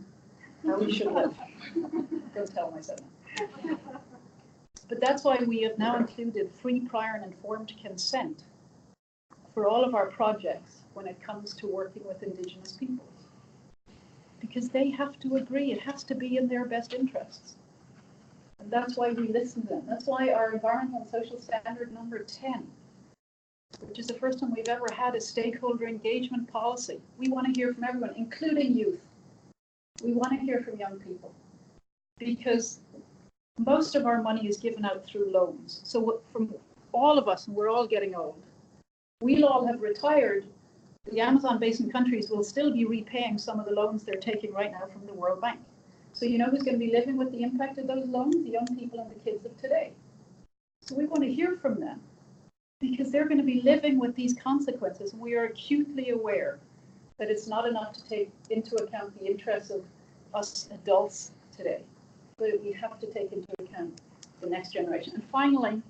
how we should live. Don't tell myself. But that's why we have now included free, prior, and informed consent for all of our projects when it comes to working with Indigenous peoples. Because they have to agree. It has to be in their best interests. And that's why we listen to them. That's why our environmental and social standard number 10, which is the first time we've ever had a stakeholder engagement policy. We want to hear from everyone, including youth. We want to hear from young people. Because most of our money is given out through loans. So from all of us, and we're all getting old, we'll all have retired. The Amazon basin countries will still be repaying some of the loans they're taking right now from the World Bank. So you know who's going to be living with the impact of those loans? The young people and the kids of today. So we want to hear from them because they're going to be living with these consequences. We are acutely aware that it's not enough to take into account the interests of us adults today, but we have to take into account the next generation. And finally,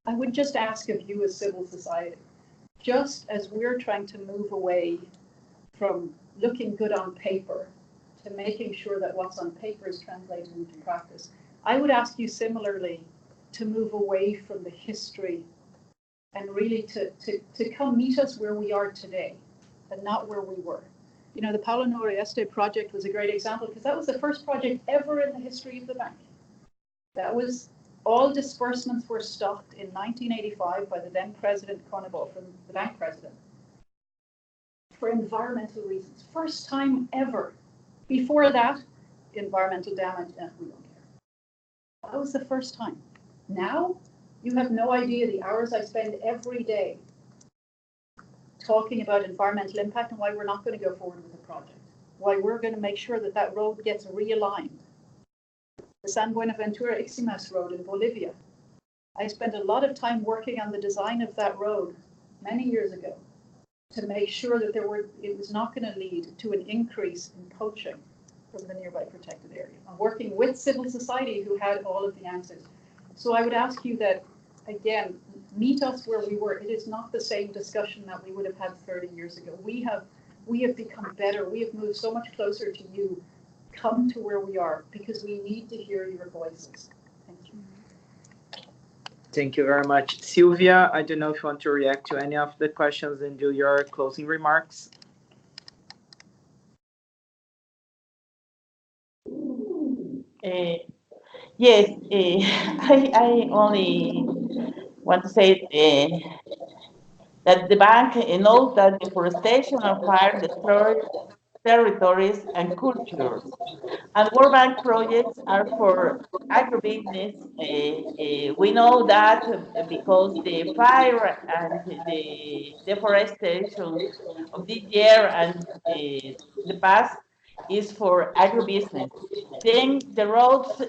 I would just ask of you as civil society, just as we're trying to move away from looking good on paper to making sure that what's on paper is translated into practice, I would ask you similarly to move away from the history and really to come meet us where we are today and not where we were. You know, the Palo Noroeste project was a great example because that was the first project ever in the history of the bank. That was, all disbursements were stopped in 1985 by the then President Conable, from the bank president, for environmental reasons. First time ever. Before that, environmental damage, we don't care. That was the first time. Now, you have no idea the hours I spend every day talking about environmental impact and why we're not going to go forward with the project. Why we're going to make sure that that road gets realigned. The San Buenaventura Ixmimas road in Bolivia. I spent a lot of time working on the design of that road many years ago to make sure that it was not going to lead to an increase in poaching from the nearby protected area. I'm working with civil society who had all of the answers. So I would ask you that, again, meet us where we were. It is not the same discussion that we would have had 30 years ago. We have become better. We have moved so much closer to you. Come to where we are because we need to hear your voices. Thank you. Thank you very much. Sylvia, I don't know if you want to react to any of the questions and do your closing remarks. Yes, I only want to say that the bank knows that deforestation and fire destroy territories and cultures. And World Bank projects are for agribusiness. We know that because the fire and the deforestation of this year and the past is for agribusiness. Then the roads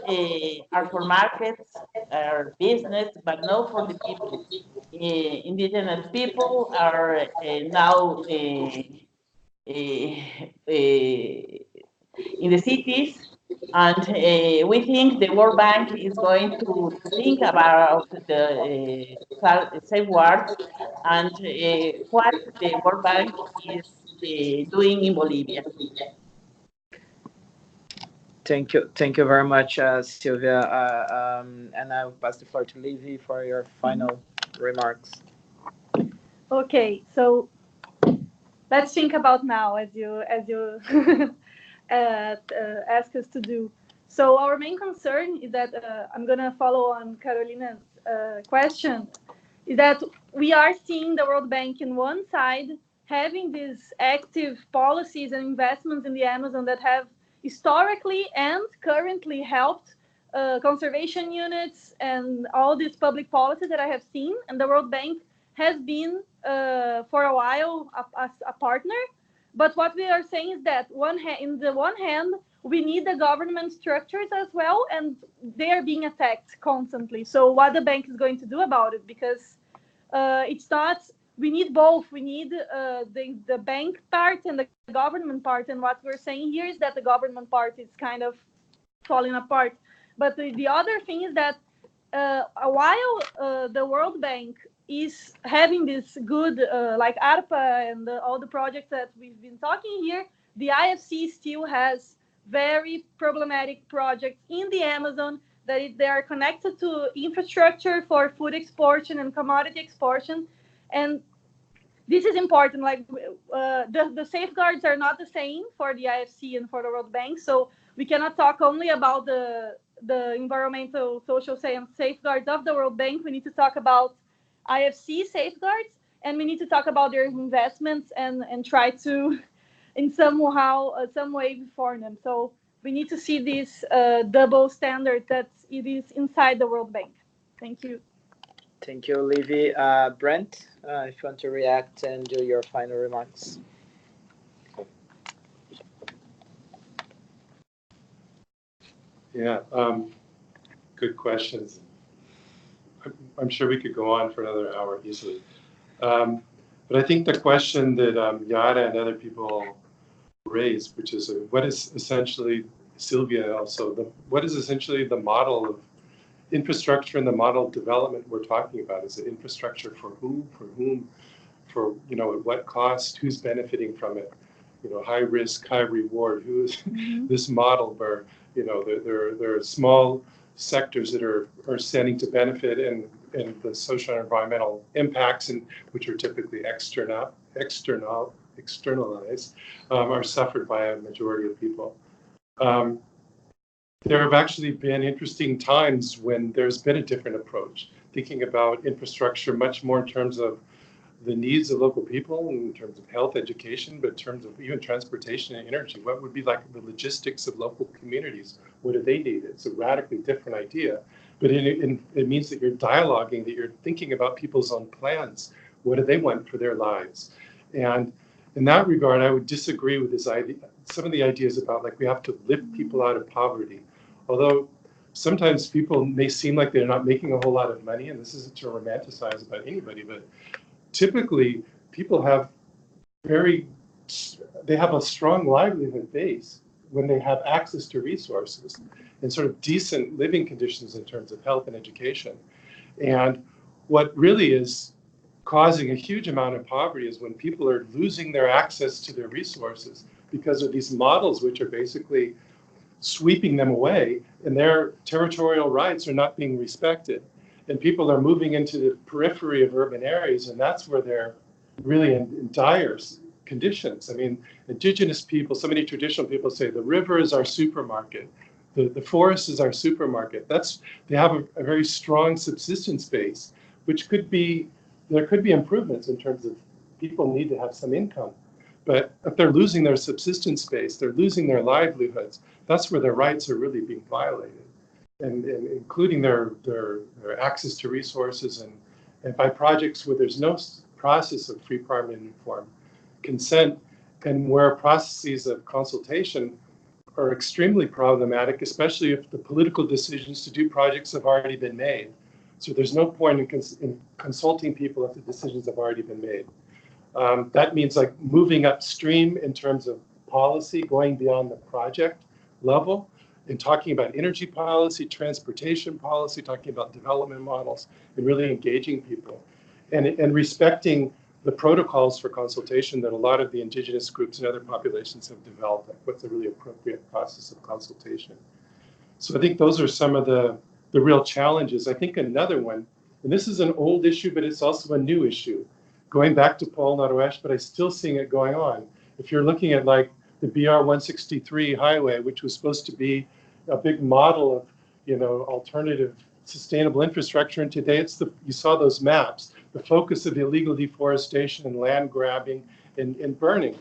are for markets, are business, but not for the people. Indigenous people are now in the cities, and we think the World Bank is going to think about the safeguards and what the World Bank is doing in Bolivia. Thank you very much, Sylvia. And I'll pass the floor to Livy for your final remarks. Okay, so let's think about now, as you ask us to do. So our main concern is that I'm gonna follow on Carolina's question, is that we are seeing the World Bank in one side having these active policies and investments in the Amazon that have historically and currently helped conservation units and all these public policies that I have seen, and the World Bank has been for a while a partner. But what we are saying is that in the one hand, we need the government structures as well, and they are being attacked constantly. So what the bank is going to do about it? Because it's not, we need both. We need the bank part and the government part. And what we're saying here is that the government part is kind of falling apart. But the other thing is that while the World Bank is having this good, like ARPA and all the projects that we've been talking here, the IFC still has very problematic projects in the Amazon that they are connected to infrastructure for food exportation and commodity exportation. And this is important. Like the safeguards are not the same for the IFC and for the World Bank. So we cannot talk only about the environmental, social safeguards of the World Bank. We need to talk about IFC safeguards, and we need to talk about their investments and try to, in some way, reform them. So we need to see this double standard that it is inside the World Bank. Thank you. Thank you, Livy. Brent, if you want to react and do your final remarks. Yeah, good questions. I'm sure we could go on for another hour easily. But I think the question that Yara and other people raised, which is what is essentially, Sylvia also, what is essentially the model of infrastructure and the model of development we're talking about? Is it infrastructure for whom, for, you know, at what cost, who's benefiting from it? You know, high risk, high reward, who's this model where, you know, there are small sectors that are standing to benefit and the social and environmental impacts, and which are typically externalized, are suffered by a majority of people. There have actually been interesting times when there's been a different approach, thinking about infrastructure much more in terms of the needs of local people, in terms of health, education, but in terms of even transportation and energy. What would be like the logistics of local communities? What do they need? It's a radically different idea, but it means that you're dialoguing, that you're thinking about people's own plans. What do they want for their lives? And in that regard, I would disagree with this idea, some of the ideas about like we have to lift people out of poverty. Although sometimes people may seem like they're not making a whole lot of money, and this isn't to romanticize about anybody, but typically people have they have a strong livelihood base when they have access to resources and sort of decent living conditions in terms of health and education. And what really is causing a huge amount of poverty is when people are losing their access to their resources because of these models which are basically sweeping them away, and their territorial rights are not being respected. And people are moving into the periphery of urban areas, and that's where they're really in dire conditions. I mean, indigenous people, so many traditional people say the river is our supermarket, the forest is our supermarket. They have a very strong subsistence base, which there could be improvements in terms of people need to have some income. But if they're losing their subsistence base, they're losing their livelihoods, that's where their rights are really being violated. And including their access to resources and by projects where there's no process of free, prior, and informed consent, and where processes of consultation are extremely problematic, especially if the political decisions to do projects have already been made. So there's no point in consulting people if the decisions have already been made. That means like moving upstream in terms of policy, going beyond the project level, and talking about energy policy, transportation policy, talking about development models, and really engaging people. And respecting the protocols for consultation that a lot of the indigenous groups and other populations have developed, like what's a really appropriate process of consultation. So I think those are some of the real challenges. I think another one, and this is an old issue, but it's also a new issue, going back to Paul Noroeste, but I'm still seeing it going on. If you're looking at like the BR-163 highway, which was supposed to be a big model of, you know, alternative sustainable infrastructure, and today you saw those maps, the focus of illegal deforestation and land grabbing and burning.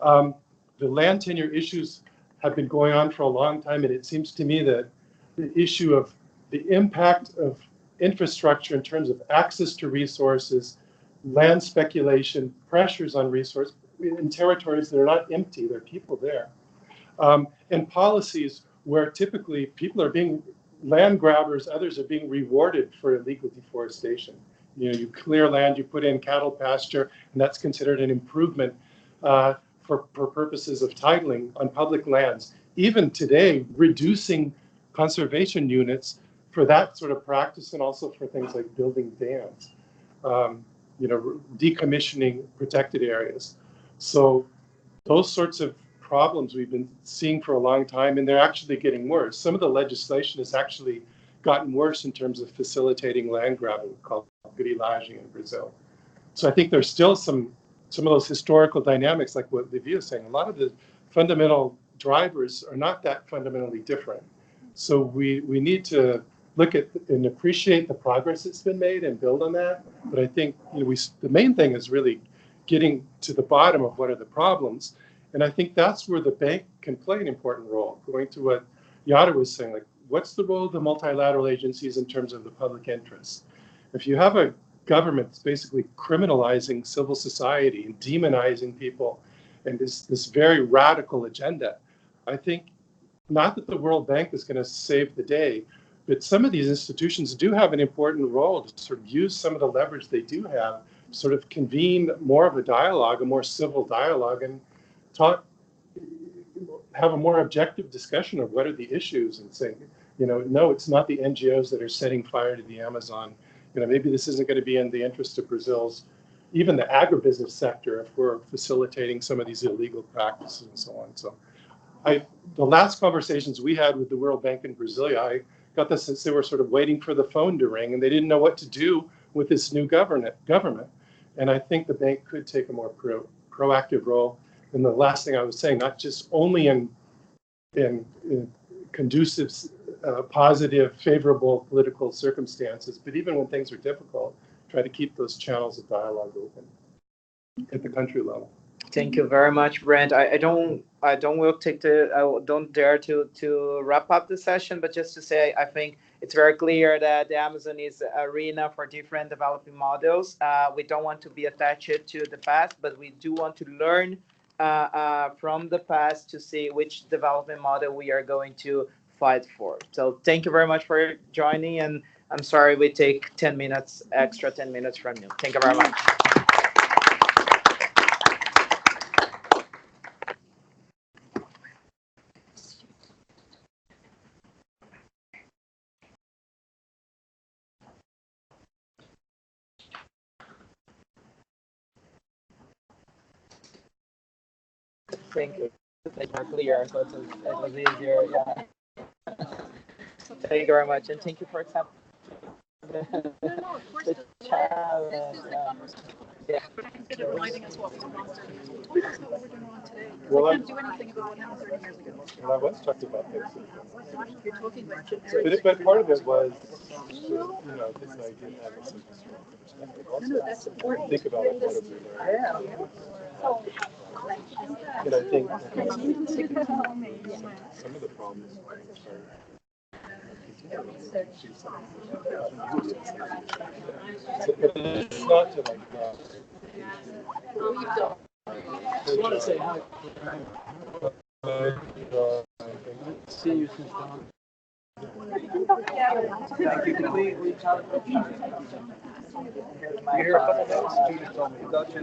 The land tenure issues have been going on for a long time, and it seems to me that the issue of the impact of infrastructure in terms of access to resources, land speculation, pressures on resource in territories that are not empty, there are people there, and policies where typically people are being land grabbers, others are being rewarded for illegal deforestation. You know, you clear land, you put in cattle pasture, and that's considered an improvement for purposes of titling on public lands. Even today, reducing conservation units for that sort of practice, and also for things like building dams, you know, decommissioning protected areas. So those sorts of problems we've been seeing for a long time, and they're actually getting worse. Some of the legislation has actually gotten worse in terms of facilitating land grabbing, called grilaging in Brazil. So I think there's still some of those historical dynamics, like what Livia is saying. A lot of the fundamental drivers are not that fundamentally different. So we need to look at and appreciate the progress that's been made and build on that. But I think, you know, the main thing is really getting to the bottom of what are the problems. And I think that's where the bank can play an important role. Going to what Yada was saying, like, what's the role of the multilateral agencies in terms of the public interest? If you have a government that's basically criminalizing civil society and demonizing people, and this very radical agenda, I think not that the World Bank is going to save the day, but some of these institutions do have an important role to sort of use some of the leverage they do have, sort of convene more of a dialogue, a more civil dialogue, and have a more objective discussion of what are the issues, and say, you know, no, it's not the NGOs that are setting fire to the Amazon. You know, maybe this isn't going to be in the interest of Brazil's, even the agribusiness sector, if we're facilitating some of these illegal practices and so on. So the last conversations we had with the World Bank in Brasilia, I got the sense they were sort of waiting for the phone to ring, and they didn't know what to do with this new government. And I think the bank could take a more proactive role. And the last thing I was saying, not just only in conducive, positive, favorable political circumstances, but even when things are difficult, try to keep those channels of dialogue open at the country level. Thank you very much, Brent. I don't dare to wrap up the session, but just to say, I think it's very clear that the Amazon is an arena for different developing models. We don't want to be attached to the past, but we do want to learn from the past to see which development model we are going to fight for. So thank you very much for joining, and I'm sorry we take 10 minutes, extra 10 minutes from you. Thank you very much. Thank you. It's more clear, so it was easier. Yeah. Thank you very much, and thank you for accepting the challenge. Yeah. Consider reminding us what was promised. Told us what we're doing wrong today. We can't do anything about what happened 30 years ago. Well, I was talking about this. You're talking about But part of it was, you know, this idea of having such a strong perspective. Also, that's important. think about what have we learned. And I think some of the problems are it's not to like I just want to say hi. See you soon. Thank you. Can we talk? Here, a couple minutes.